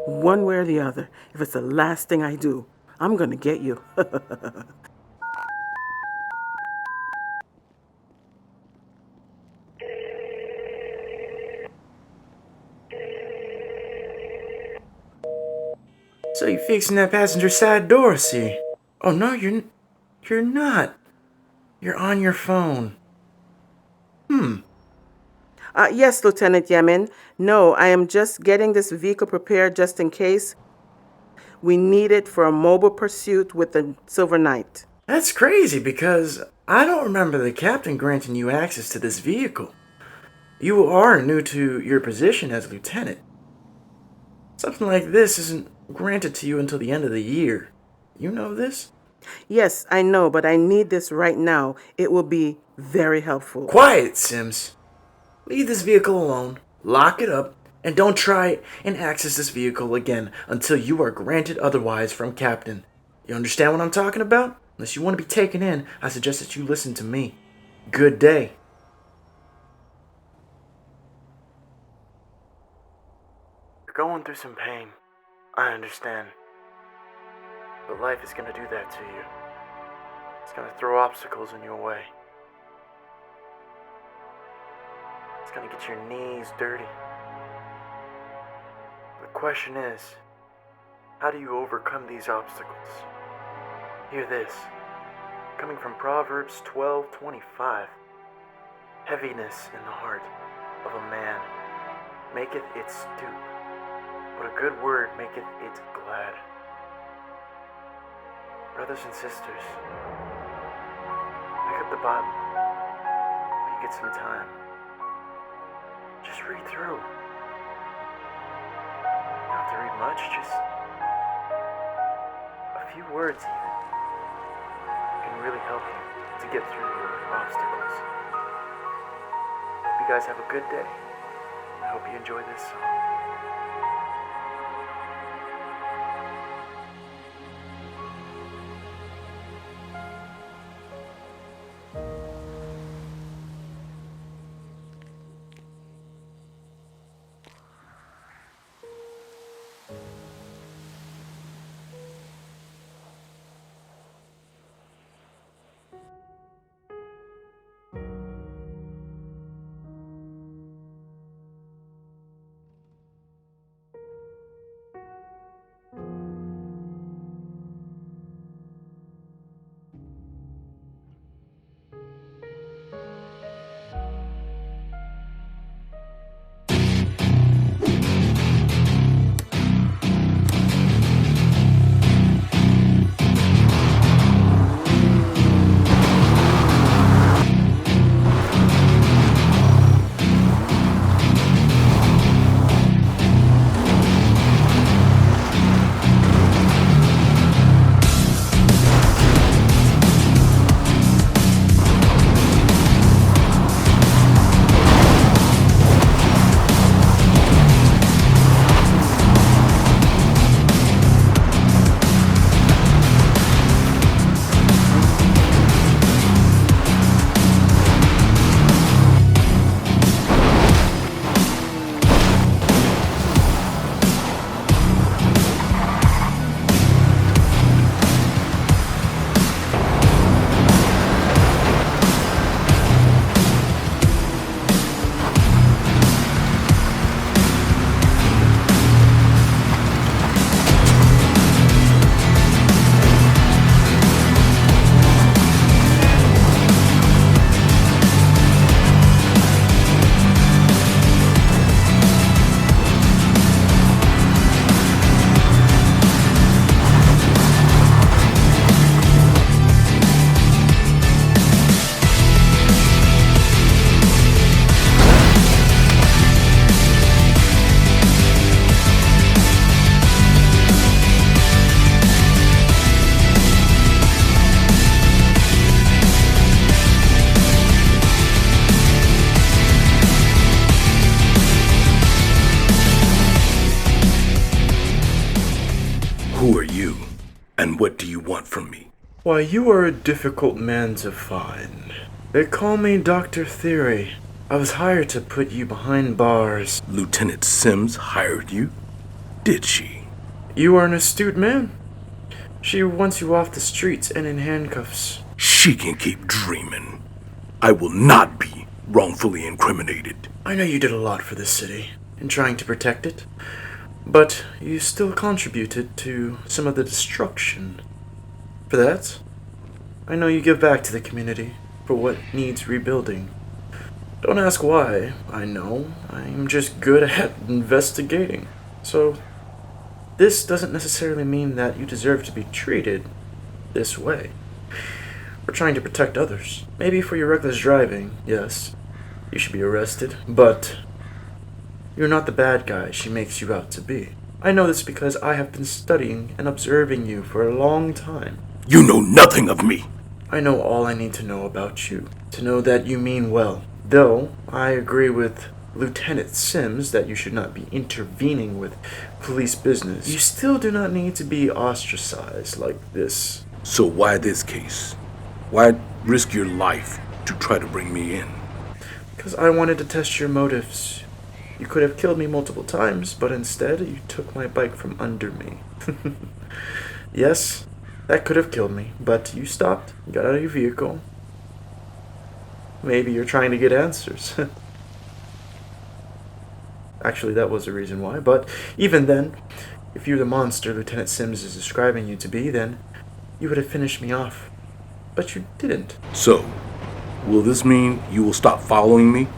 One way or the other. If it's the last thing I do, I'm gonna get you. So you're fixing that passenger side door, see? Oh no, you're not. You're on your phone. Yes, Lieutenant Yemen. No, I am just getting this vehicle prepared just in case. We need it for a mobile pursuit with the Silver Knight. That's crazy, because I don't remember the captain granting you access to this vehicle. You are new to your position as lieutenant. Something like this isn't granted to you until the end of the year. You know this? Yes, I know, but I need this right now. It will be Very helpful. Quiet, Sims. Leave this vehicle alone, lock it up, and don't try and access this vehicle again until you are granted otherwise from Captain. You understand what I'm talking about? Unless you want to be taken in, I suggest that you listen to me. Good day. You're going through some pain. I understand. But life is going to do that to you. It's going to throw obstacles in your way. It's going to get your knees dirty. The question is, how do you overcome these obstacles? Hear this. Coming from Proverbs 12:25. Heaviness in the heart of a man maketh it stoop, but a good word maketh it glad. Brothers and sisters, pick up the Bible when you get some time. Just read through. You don't have to read much, just a few words even can really help you to get through your obstacles. Hope you guys have a good day. I hope you enjoy this song. Who are you, and what do you want from me? Why, you are a difficult man to find. They call me Dr. Theory. I was hired to put you behind bars. Lieutenant Sims hired you? Did she? You are an astute man. She wants you off the streets and in handcuffs. She can keep dreaming. I will not be wrongfully incriminated. I know you did a lot for this city in trying to protect it, but you still contributed to some of the destruction. For that, I know you give back to the community for what needs rebuilding. Don't ask why. I know. I'm just good at investigating. So, this doesn't necessarily mean that you deserve to be treated this way. We're trying to protect others. Maybe for your reckless driving, yes, you should be arrested, but you're not the bad guy she makes you out to be. I know this because I have been studying and observing you for a long time. You know nothing of me. I know all I need to know about you, to know that you mean well. Though I agree with Lieutenant Sims that you should not be intervening with police business, you still do not need to be ostracized like this. So why this case? Why risk your life to try to bring me in? Because I wanted to test your motives. You could have killed me multiple times, but instead you took my bike from under me. Yes, that could have killed me, but you stopped, got out of your vehicle. Maybe you're trying to get answers. Actually, that was the reason why, but even then, if you're the monster Lieutenant Sims is describing you to be, then you would have finished me off. But you didn't. So, will this mean you will stop following me?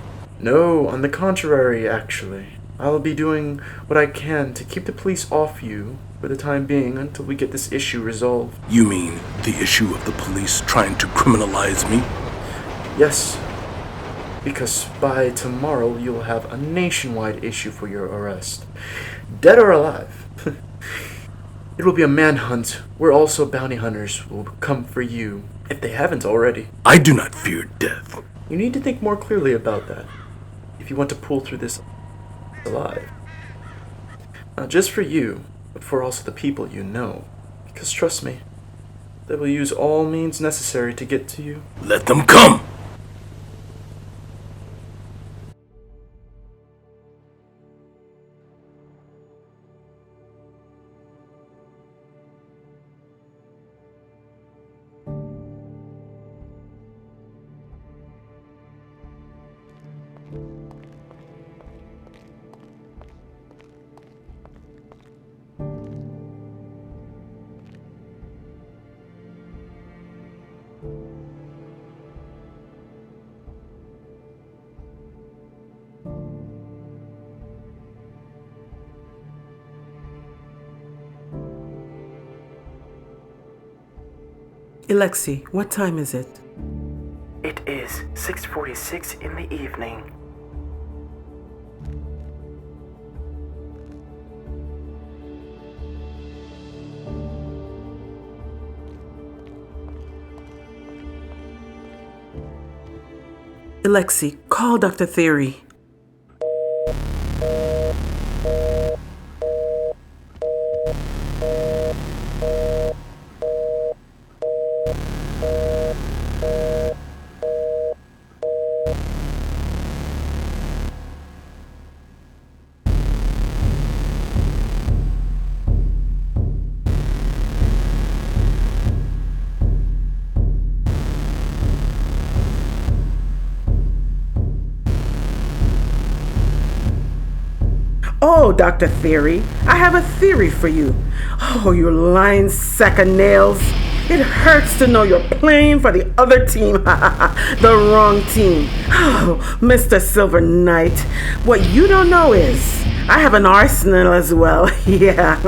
No, on the contrary, actually. I'll be doing what I can to keep the police off you for the time being until we get this issue resolved. You mean the issue of the police trying to criminalize me? Yes, because by tomorrow you'll have a nationwide issue for your arrest. Dead or alive. It will be a manhunt where also bounty hunters will come for you, if they haven't already. I do not fear death. You need to think more clearly about that, if you want to pull through this alive. Not just for you, but for also the people you know. Because trust me, they will use all means necessary to get to you. Let them come! Alexi, what time is it? It is 6:46 in the evening. Alexi, call Dr. Theory. Oh, Dr. Theory, I have a theory for you. Oh, you lying sack of nails. It hurts to know you're playing for the other team. The wrong team. Oh, Mr. Silver Knight, what you don't know is I have an arsenal as well. Yeah.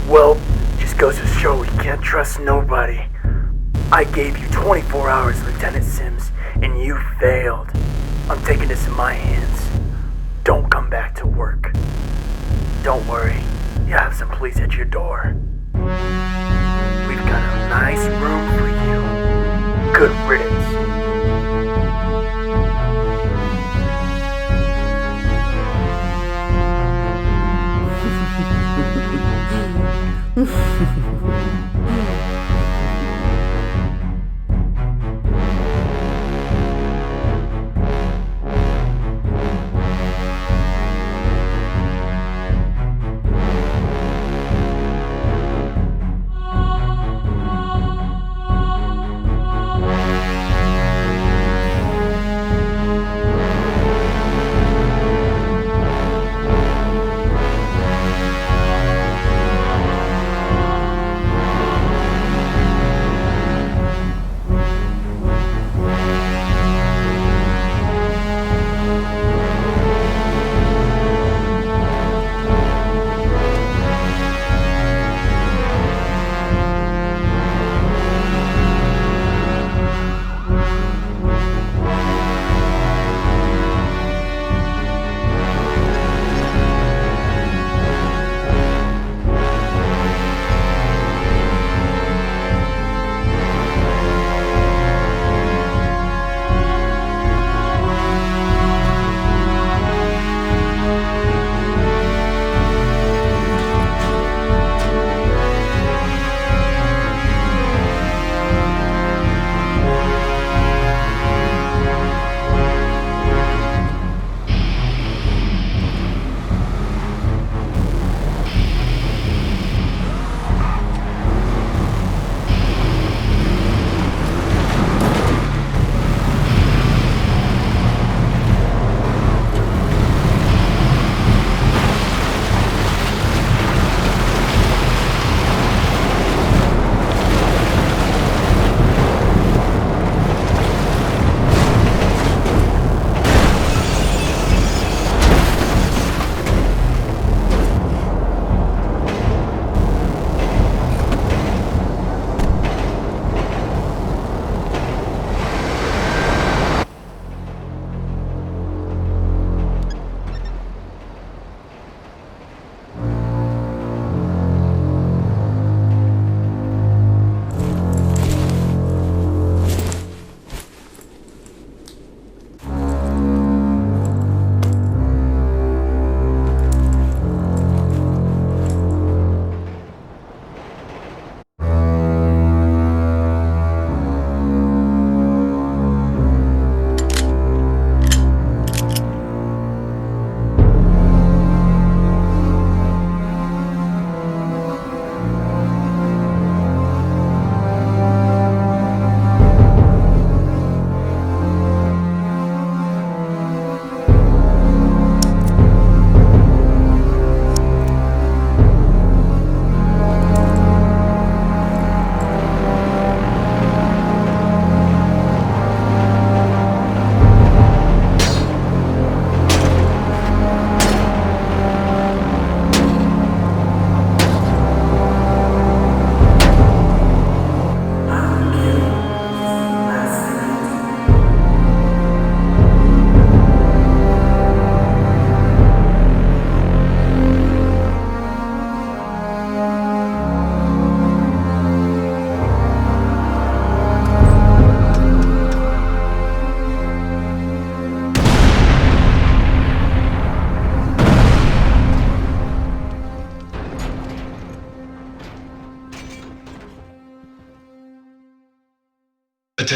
Well, just goes to show we can't trust nobody. I gave you 24 hours, Lieutenant Sims, and you failed. I'm taking this in my hands. Don't come back to work. Don't worry, you have some police at your door. We've got a nice room for you. Good riddance.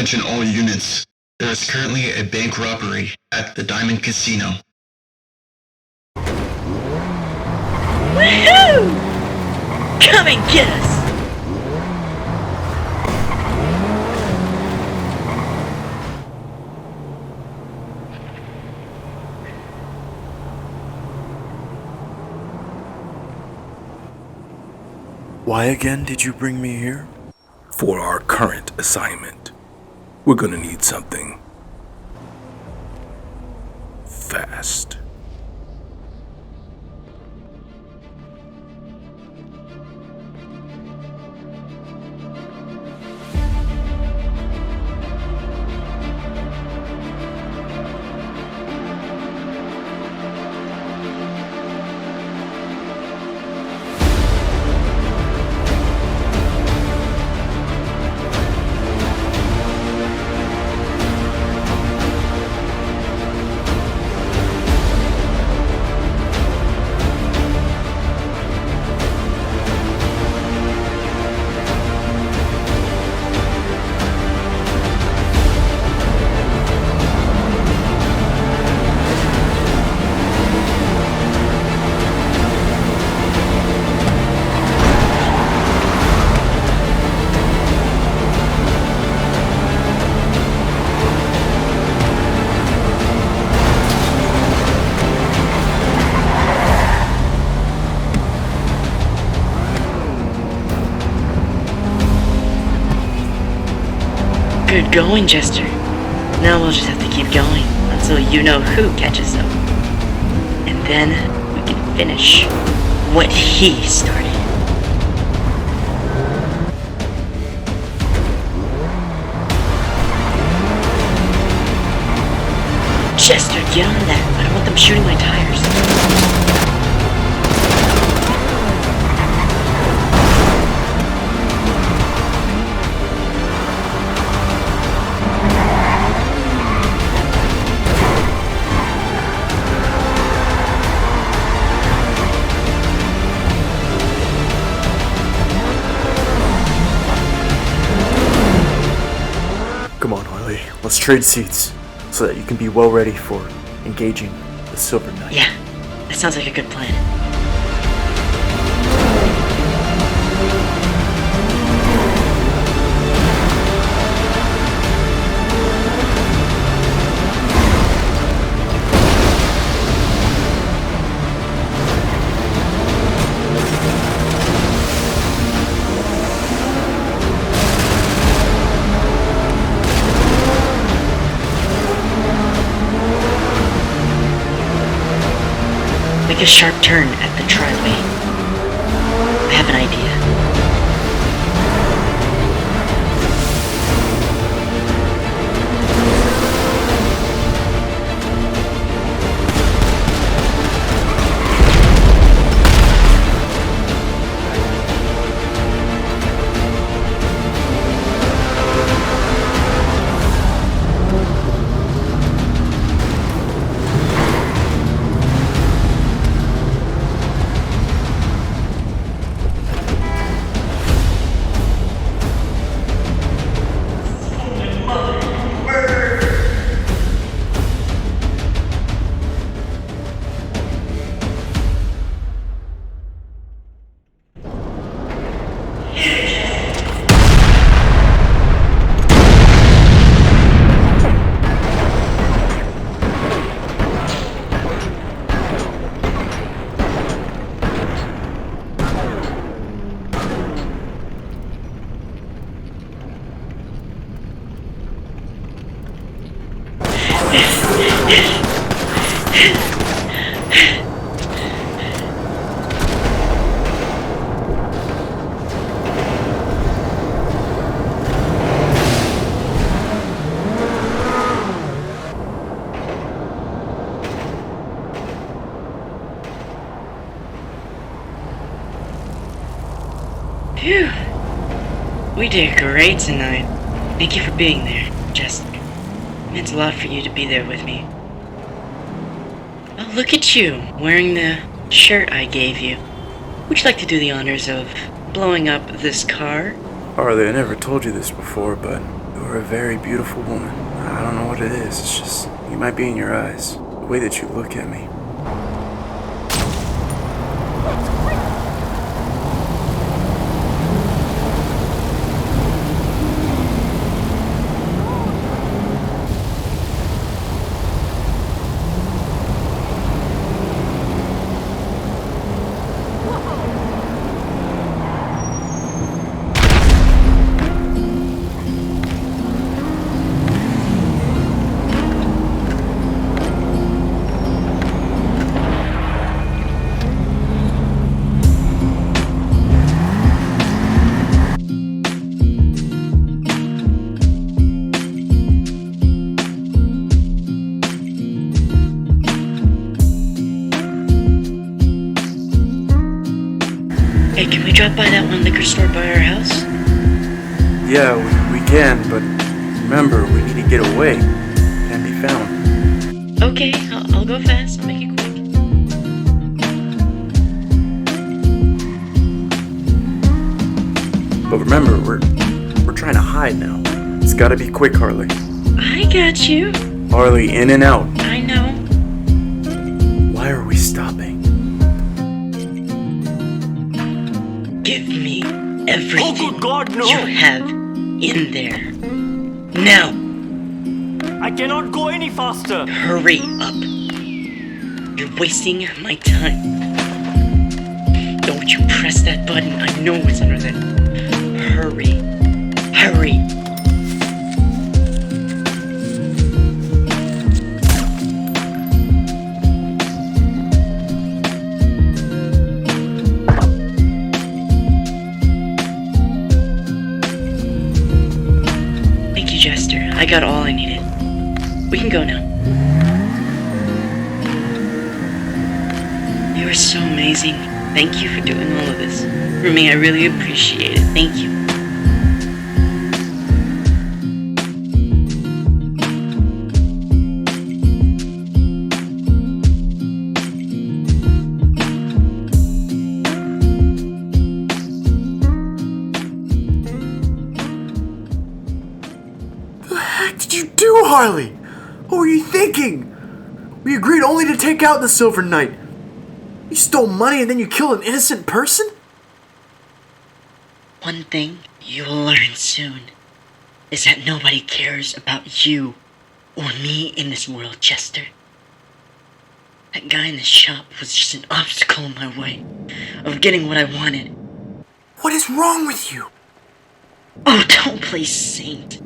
Attention all units. There is currently a bank robbery at the Diamond Casino. Woohoo! Come and get us! Why again did you bring me here? For our current assignment, we're gonna need something fast. Good going, Jester. Now we'll just have to keep going until you know who catches up. And then we can finish what he started. Jester, get on that. I don't want them shooting my tires. Come on, Harley. Let's trade seats so that you can be well ready for engaging the Silver Knight. Yeah, that sounds like a good plan. Make a sharp turn at the triway. I have an idea. Phew. We did great tonight. Thank you for being there, Jester. It meant a lot for you to be there with me. Oh, look at you, wearing the shirt I gave you. Would you like to do the honors of blowing up this car? Harley, I never told you this before, but you You're a very beautiful woman. I don't know what it is. It's just, you might be in your eyes. The way that you look at me. Hey, can we drop by that one liquor store by our house? Yeah, we can, but remember, we need to get away. Can't be found. Okay, I'll go fast. I'll make it quick. But remember, we're trying to hide now. It's gotta be quick, Harley. I got you. Harley, in and out. I know. Why are we stopping? Give me everything you have in there. Now! I cannot go any faster! Hurry up. You're wasting my time. Don't you press that button. I know what's under there. Hurry. Hurry. Thank you, Jester. I got all I needed. We can go now. You are so amazing. Thank you for doing all of this. For me, I really appreciate it. Thank you. The heck did you do, Harley? What were you thinking? We agreed only to take out the Silver Knight. You stole money and then you killed an innocent person? One thing you will learn soon is that nobody cares about you or me in this world, Chester. That guy in the shop was just an obstacle in my way of getting what I wanted. What is wrong with you? Oh, don't play saint.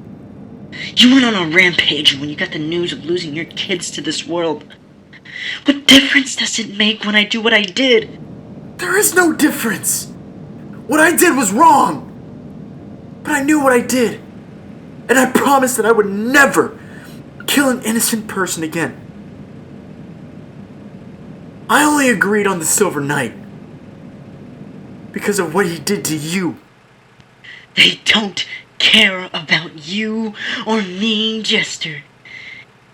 You went on a rampage when you got the news of losing your kids to this world. What difference does it make when I do what I did? There is no difference. What I did was wrong. But I knew what I did. And I promised that I would never kill an innocent person again. I only agreed on the Silver Knight because of what he did to you. They don't care about you or me, Jester.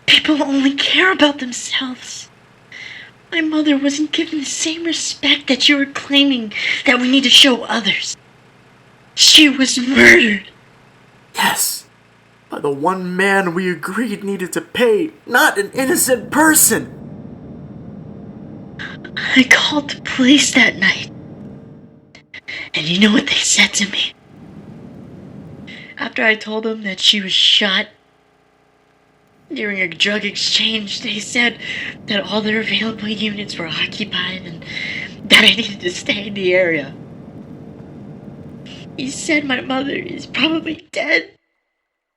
People only care about themselves. My mother wasn't given the same respect that you were claiming that we need to show others. She was murdered. Yes, by the one man we agreed needed to pay, not an innocent person. I called the police that night. And you know what they said to me? After I told them that she was shot during a drug exchange, they said that all their available units were occupied and that I needed to stay in the area. He said my mother is probably dead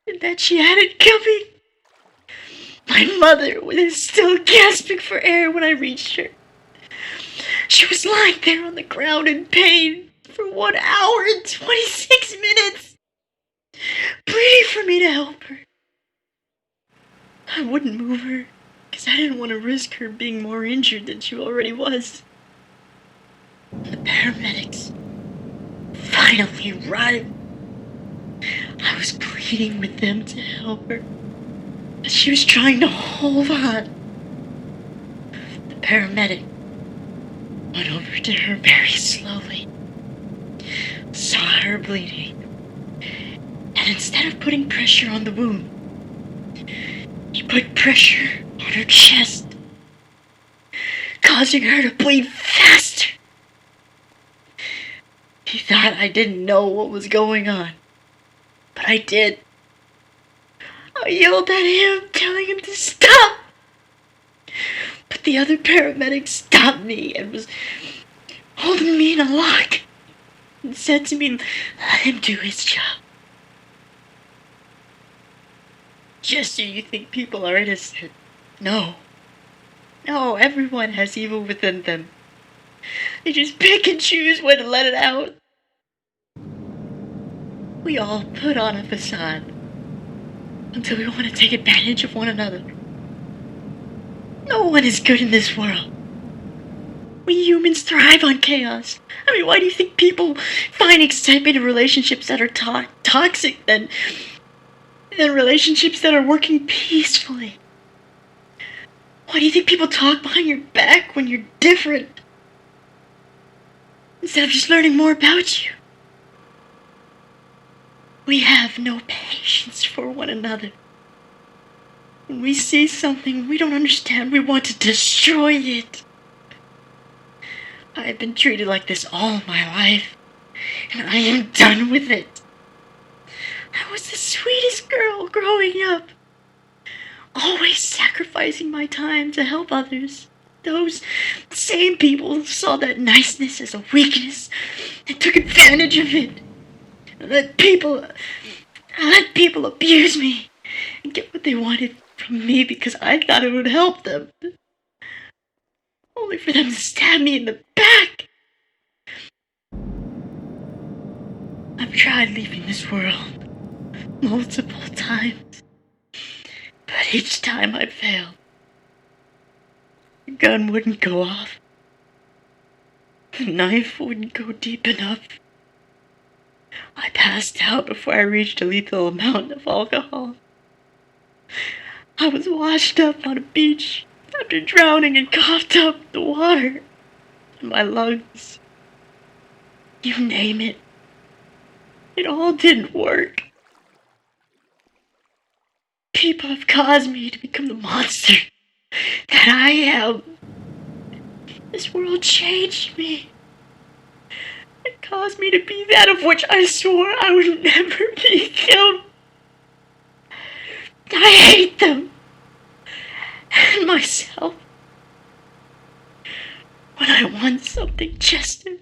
and that she had it coming. My mother was still gasping for air when I reached her. She was lying there on the ground in pain for 1 hour and 26 minutes, pleading for me to help her. I wouldn't move her, because I didn't want to risk her being more injured than she already was. The paramedics finally arrived. I was pleading with them to help her, but she was trying to hold on. The paramedic went over to her very slowly, saw her bleeding, And instead of putting pressure on the wound, he put pressure on her chest, causing her to bleed faster. He thought I didn't know what was going on, but I did. I yelled at him, telling him to stop. But the other paramedic stopped me and was holding me in a lock and said to me, let him do his job. Just so you think people are innocent. No. No, everyone has evil within them. They just pick and choose when to let it out. We all put on a facade until we want to take advantage of one another. No one is good in this world. We humans thrive on chaos. I mean, why do you think people find excitement in relationships that are toxic than relationships that are working peacefully? Why do you think people talk behind your back when you're different, instead of just learning more about you? We have no patience for one another. When we see something we don't understand, we want to destroy it. I have been treated like this all my life, and I am done with it. I was the sweetest girl growing up, always sacrificing my time to help others. Those same people saw that niceness as a weakness and took advantage of it. I let people abuse me and get what they wanted from me because I thought it would help them. Only for them to stab me in the back. I've tried leaving this world multiple times, but each time I failed. The gun wouldn't go off. The knife wouldn't go deep enough. I passed out before I reached a lethal amount of alcohol. I was washed up on a beach after drowning and coughed up the water in my lungs. You name it. It all didn't work. People have caused me to become the monster that I am. This world changed me. It caused me to be that of which I swore I would never become. I hate them. And myself. When I want something, Chester,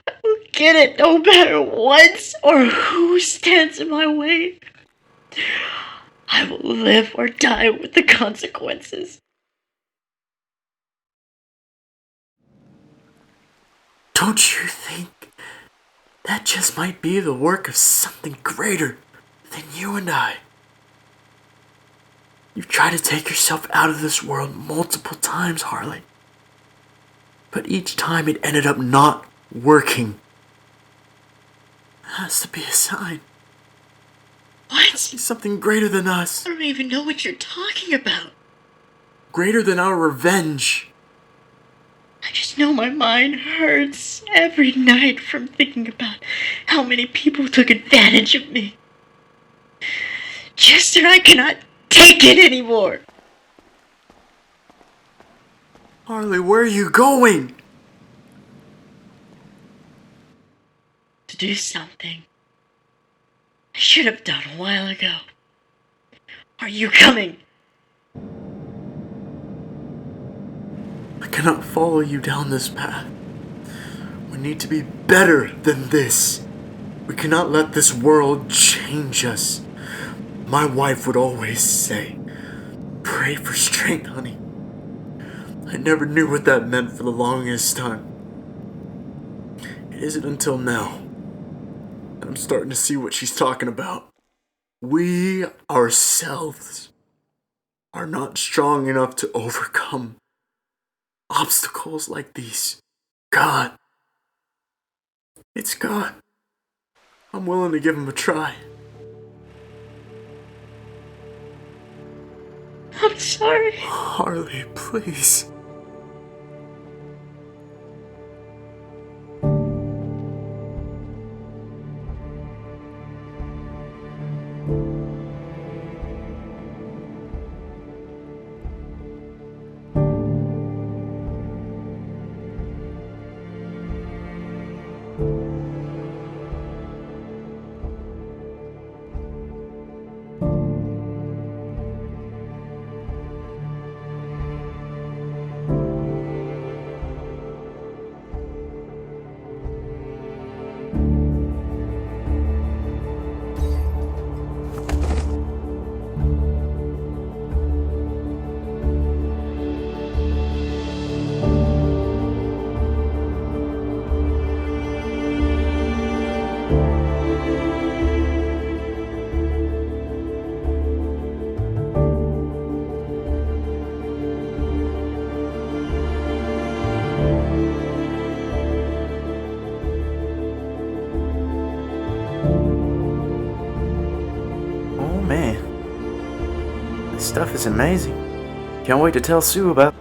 I will get it no matter what or who stands in my way. I will live or die with the consequences. Don't you think that just might be the work of something greater than you and I? You've tried to take yourself out of this world multiple times, Harley. But each time it ended up not working. It has to be a sign. What? It's something greater than us. I don't even know what you're talking about. Greater than our revenge. I just know my mind hurts every night from thinking about how many people took advantage of me. Chester, I cannot take it anymore. Harley, where are you going? To do something I should have done a while ago. Are you coming? I cannot follow you down this path. We need to be better than this. We cannot let this world change us. My wife would always say, pray for strength, honey. I never knew what that meant for the longest time. It isn't until now that I'm starting to see what she's talking about. We ourselves are not strong enough to overcome obstacles like these. God. It's God. I'm willing to give him a try. I'm sorry. Harley, please. This stuff is amazing. Can't wait to tell Sue about.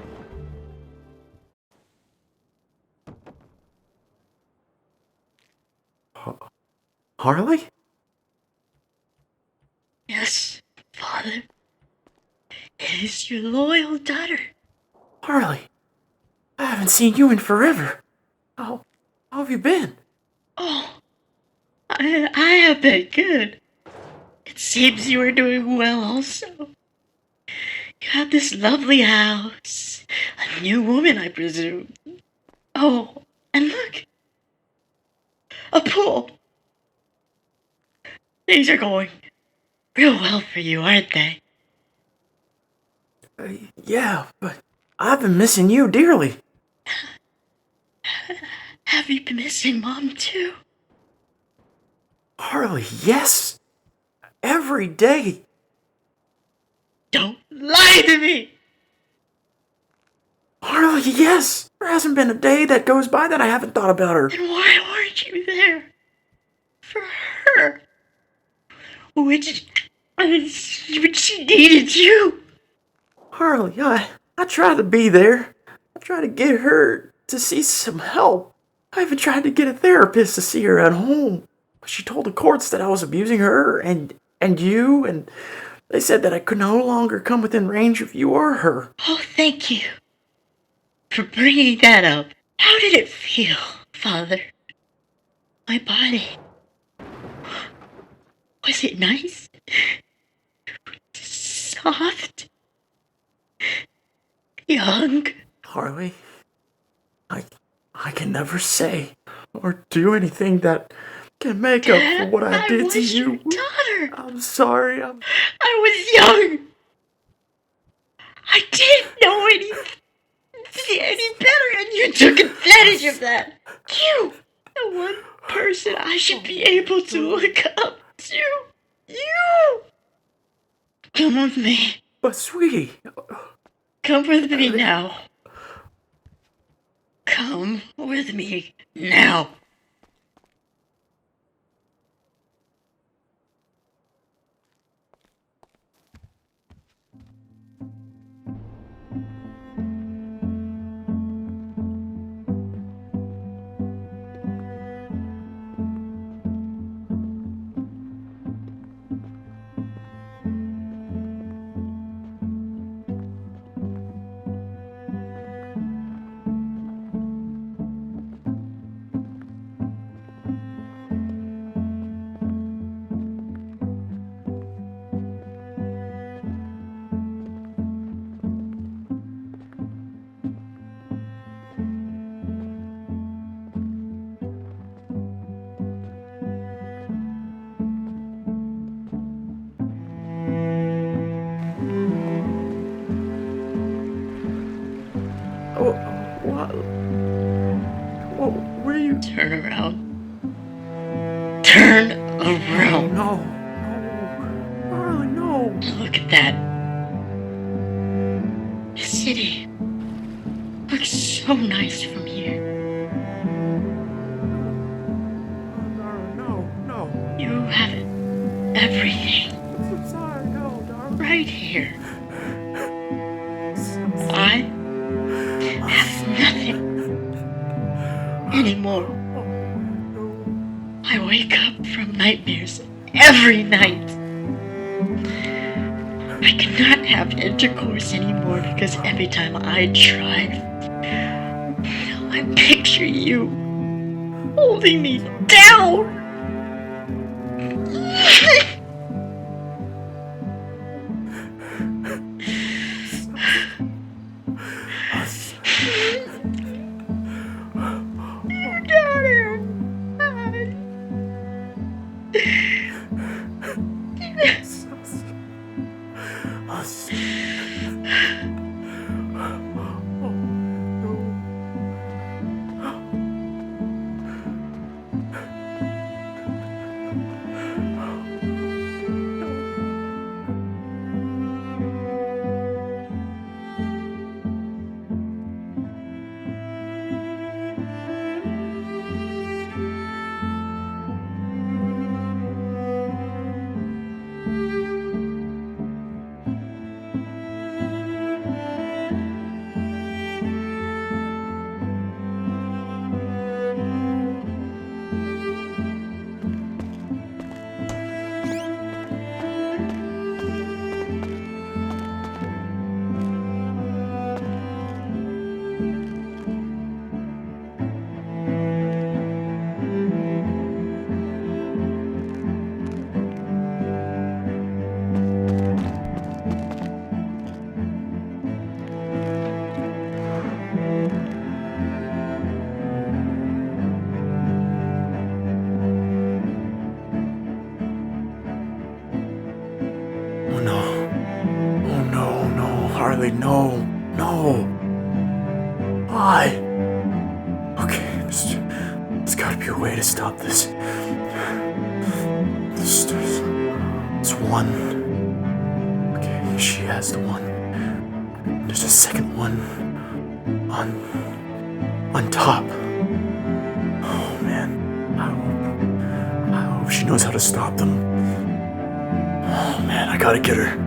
Harley? Yes, Father. It is your loyal daughter. Harley, I haven't seen you in forever. How have you been? Oh, I have been good. It seems you are doing well also. You have this lovely house. A new woman, I presume. Oh, and look. A pool. Things are going real well for you, aren't they? Yeah, but I've been missing you dearly. Have you been missing Mom too? Harley, yes. Every day. Don't lie to me! Harley, yes. There hasn't been a day that goes by that I haven't thought about her. Then why weren't you there? For her? When she needed you? Harley, I try to be there. I try to get her to see some help. I even tried to get a therapist to see her at home. She told the courts that I was abusing her and you, and they said that I could no longer come within range of you or her. Oh, thank you for bringing that up. How did it feel, Father? My body. Was it nice? Soft? Young? Harley, I can never say or do anything that can make up for what I did to you. Your daughter. I'm sorry. I was young. I didn't know any better, and you took advantage of that. You, the one person I should be able to look up to. You. Come with me. But sweetie. Come with me now. Come with me now. What were you? Turn around. Turn around. No. Harley, no. Look at that. The city looks so nice from here. No. You have everything I'm sorry, no, darling. right here. I have nothing anymore. I wake up from nightmares every night. I cannot have intercourse anymore because every time I try, I picture you holding me down. Riley, no. Why? Okay, there's gotta be a way to stop this. There's one. Okay, she has the one. There's a second one on top. Oh man, I hope she knows how to stop them. Oh man, I gotta get her.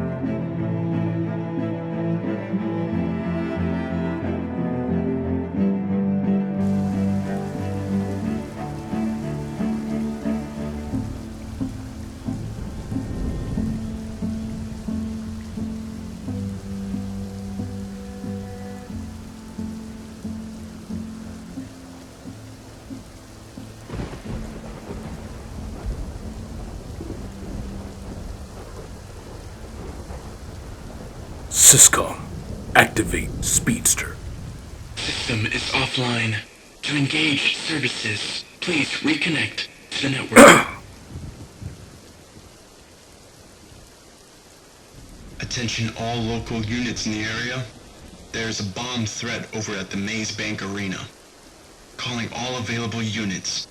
Syscom, activate Speedster. System is offline. To engage services, please reconnect to the network. Attention all local units in the area. There's a bomb threat over at the Maze Bank Arena. Calling all available units.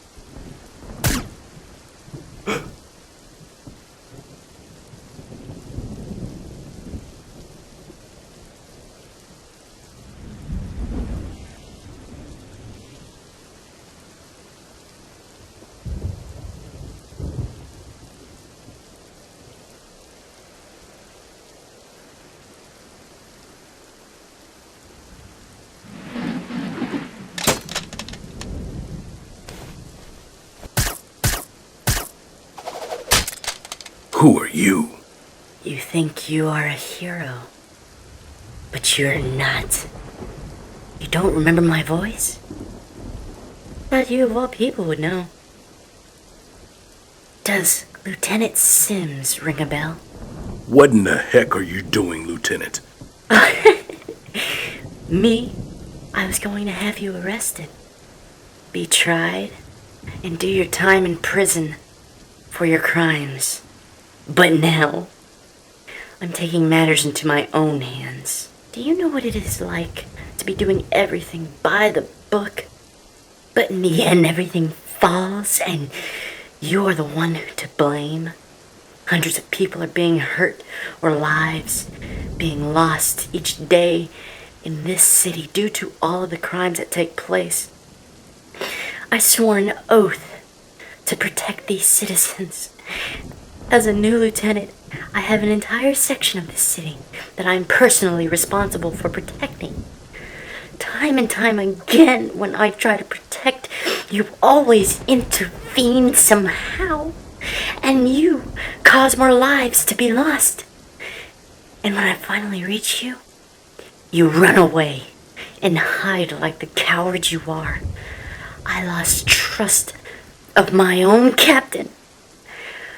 Who are you? You think you are a hero, but you're not. You don't remember my voice? But you of all people would know. Does Lieutenant Sims ring a bell? What in the heck are you doing, Lieutenant? Me? I was going to have you arrested, be tried, and do your time in prison for your crimes. But now, I'm taking matters into my own hands. Do you know what it is like to be doing everything by the book? But in the end, everything falls, and you're the one to blame. Hundreds of people are being hurt, or lives being lost each day in this city due to all of the crimes that take place. I swore an oath to protect these citizens. As a new lieutenant, I have an entire section of this city that I'm personally responsible for protecting. Time and time again, when I try to protect, you always intervene somehow, and you cause more lives to be lost. And when I finally reach you, you run away and hide like the coward you are. I lost trust of my own captain,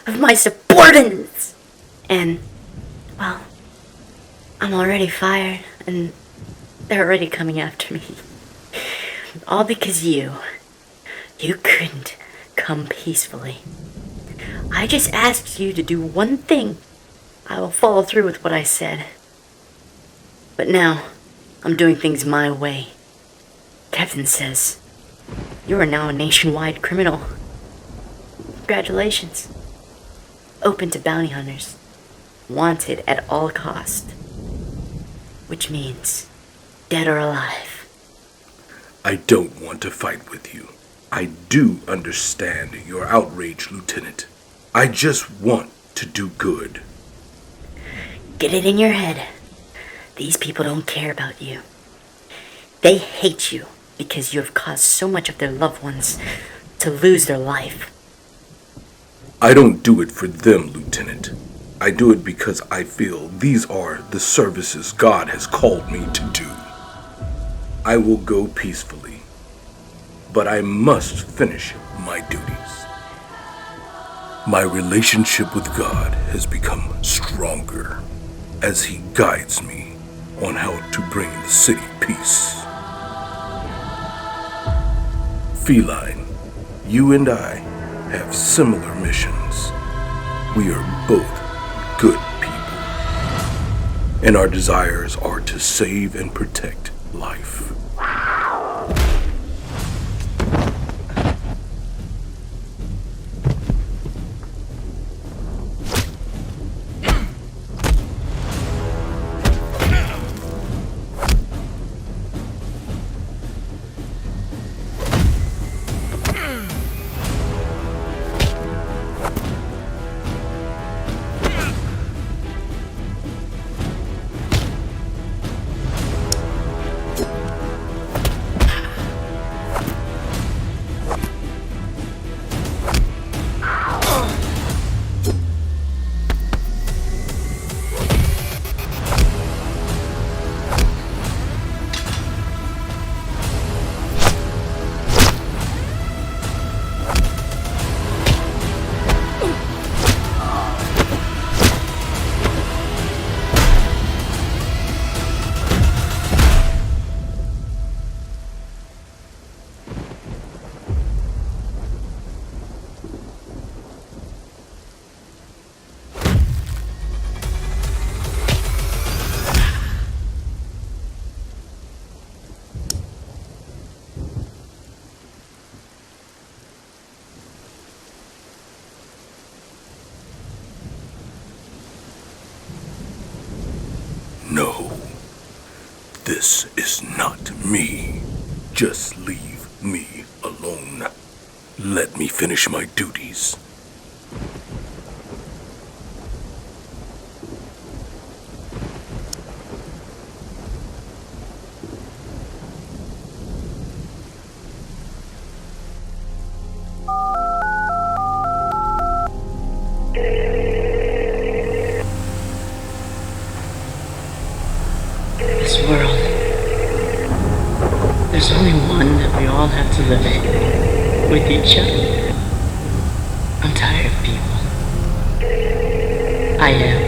of my subordinates, and, well, I'm already fired, and they're already coming after me. All because you couldn't come peacefully. I just asked you to do one thing. I will follow through with what I said. But now, I'm doing things my way. Captain says, you are now a nationwide criminal. Congratulations. Open to bounty hunters. Wanted at all cost. Which means, dead or alive. I don't want to fight with you. I do understand your outrage, Lieutenant. I just want to do good. Get it in your head. These people don't care about you. They hate you because you have caused so much of their loved ones to lose their life. I don't do it for them, Lieutenant. I do it because I feel these are the services God has called me to do. I will go peacefully, but I must finish my duties. My relationship with God has become stronger as He guides me on how to bring the city peace. Feline, you and I have similar missions. We are both good people. and our desires are to save and protect life. No, this is not me. Just leave me alone. Let me finish my duties. This world, there's only one that we all have to live in, with each other. I'm tired of people. I am.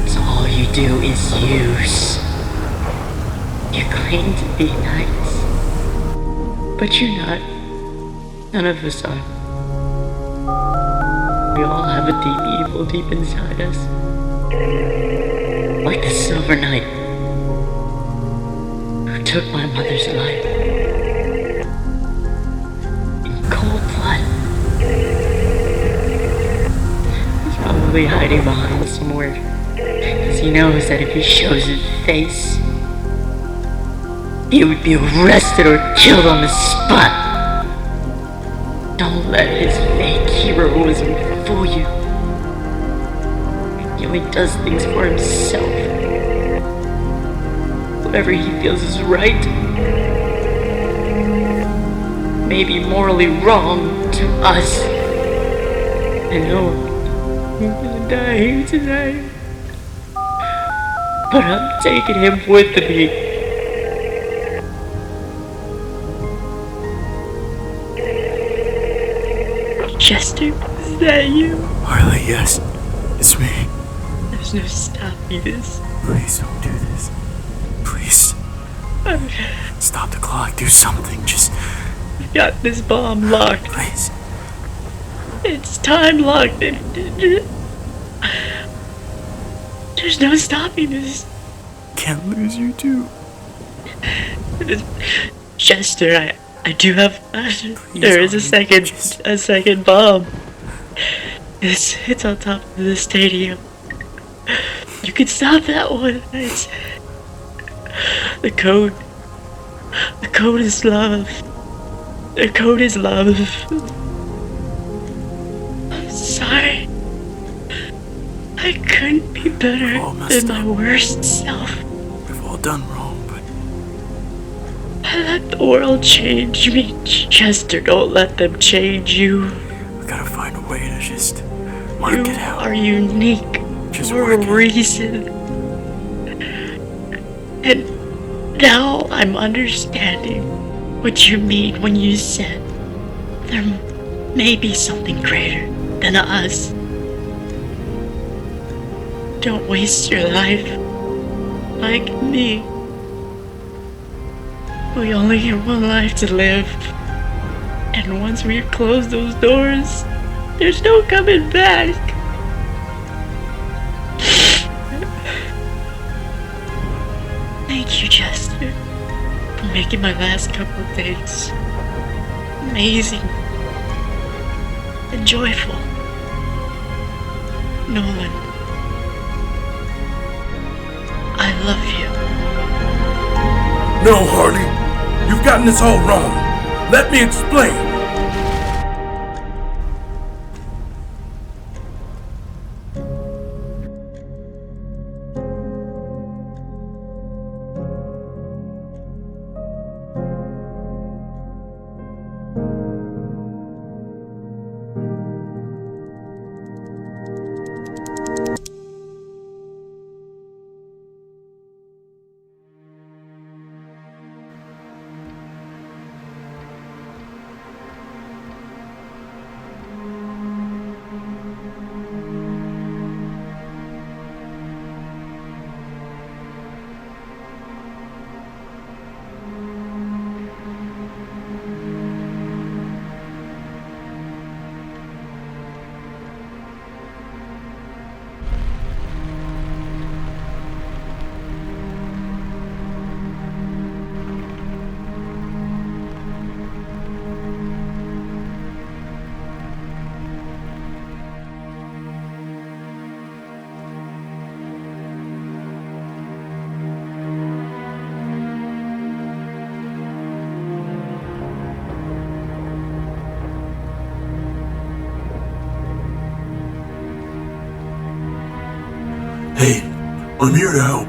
So all you do is use. You claim to be nice, but you're not. None of us are. We all have a deep evil deep inside us. Like the Silver Knight who took my mother's life in cold blood. He's probably hiding behind somewhere, because he knows that if he shows his face, he would be arrested or killed on the spot. Don't let his fake heroism fool you. He only does things for himself. Whatever he feels is right may be morally wrong to us. I know I'm gonna die here tonight, but I'm taking him with me. Chester, is that you? Harley, yes. It's me. There's no stopping this. Please don't do this. Please. Stop the clock. Do something. Just... I got this bomb locked. Please. It's time locked. There's no stopping this. Can't lose you too. Chester, I do have... there is a second bomb. It's on top of the stadium. You can stop that one. It's the code. The code is love. The code is love. I'm sorry. I couldn't be better than my worst self. We've all done wrong, but I let the world change me. Chester, don't let them change you. we gotta find a way to just work it out. You are unique for a reason. And now I'm understanding what you mean when you said there may be something greater than us. Don't waste your life like me. We only get one life to live. And once we close those doors, there's no coming back. Thank you, Chester, for making my last couple of days amazing and joyful. Nolan, I love you. No, Harley. You've gotten this all wrong. Let me explain. Hey, I'm here to help.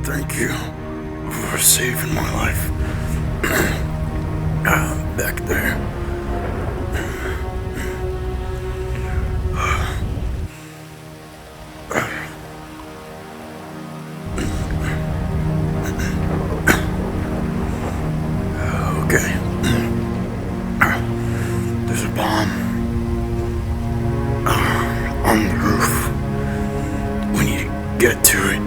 Thank you for saving my life. Back there. Okay. There's a bomb on the roof. We need to get to it.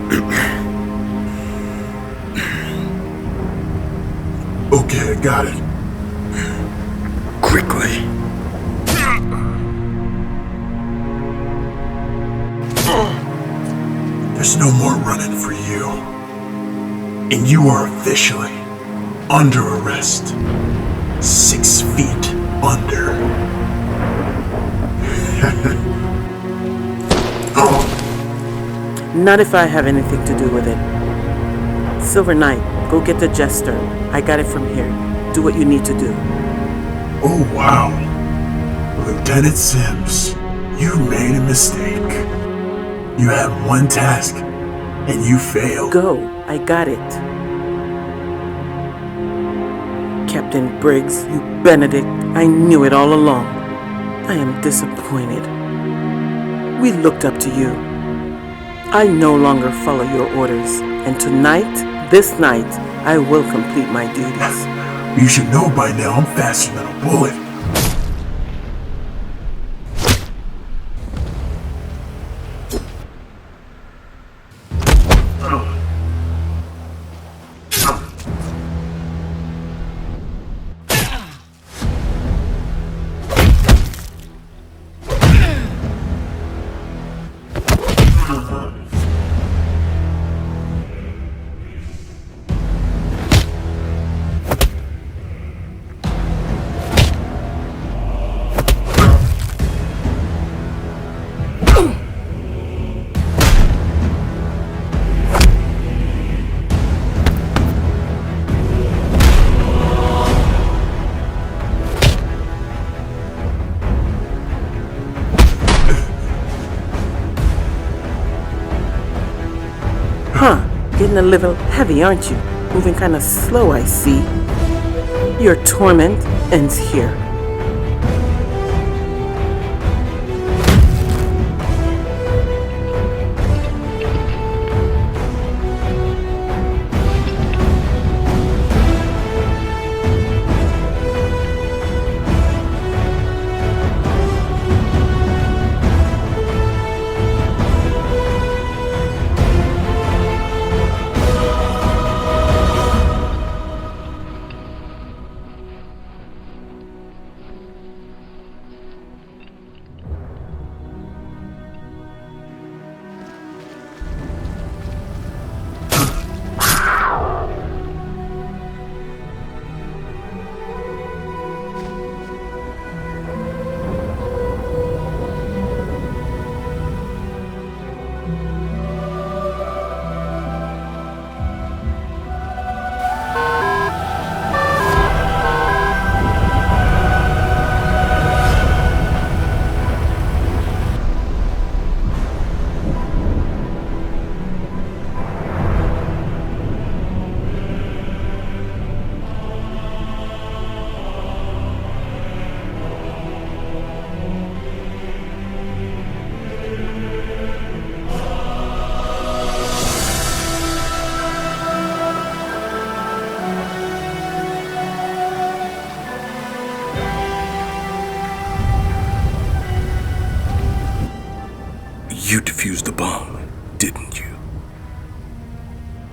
Okay, I got it. Quickly. There's no more running for you. And you are officially under arrest. 6 feet under. Not if I have anything to do with it. Silver Knight, go get the Jester. I got it from here. Do what you need to do. Oh, wow. Lieutenant Sims, you made a mistake. You had one task, and you failed. Go. I got it. Captain Briggs, you Benedict, I knew it all along. I am disappointed. We looked up to you. I no longer follow your orders, and tonight, this night, I will complete my duties. You should know by now I'm faster than a bullet. Getting a little heavy, aren't you? Moving kind of slow, I see. Your torment ends here.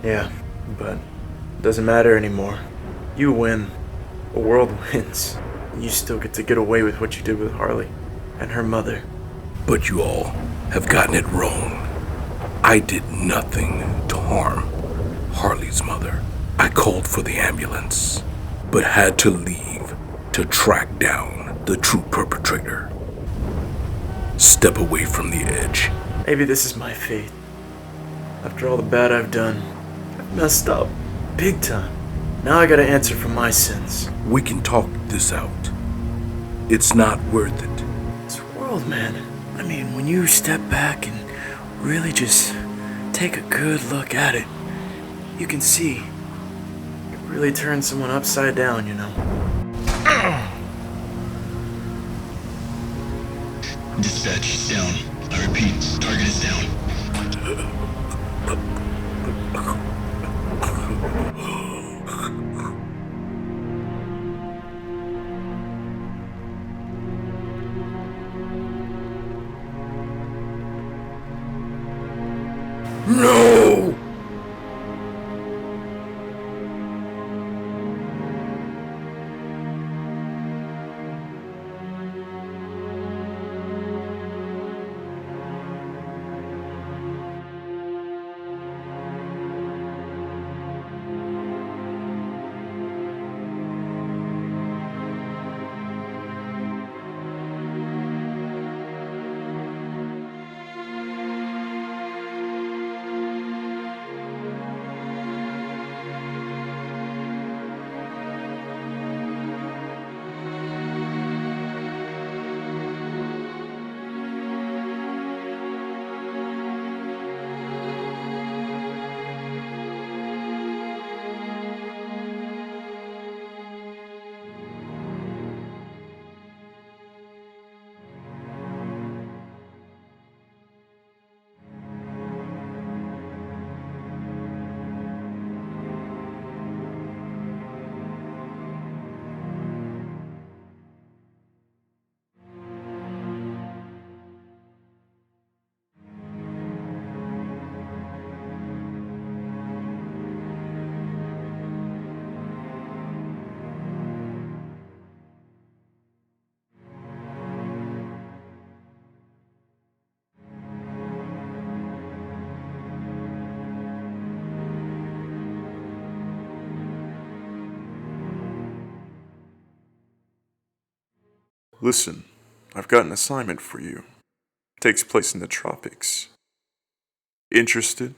Yeah, but it doesn't matter anymore. You win. The world wins. You still get to get away with what you did with Harley and her mother. But you all have gotten it wrong. I did nothing to harm Harley's mother. I called for the ambulance, but had to leave to track down the true perpetrator. Step away from the edge. Maybe this is my fate. After all the bad I've done, I've messed up. Big time. Now I gotta answer for my sins. We can talk this out. It's not worth it. This world, man. I mean, when you step back and really just take a good look at it, you can see it really turns someone upside down, you know. Dispatch is down. I repeat, target is down. No! Listen, I've got an assignment for you. Takes place in the tropics. Interested?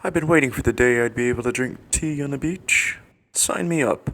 I've been waiting for the day I'd be able to drink tea on the beach. Sign me up.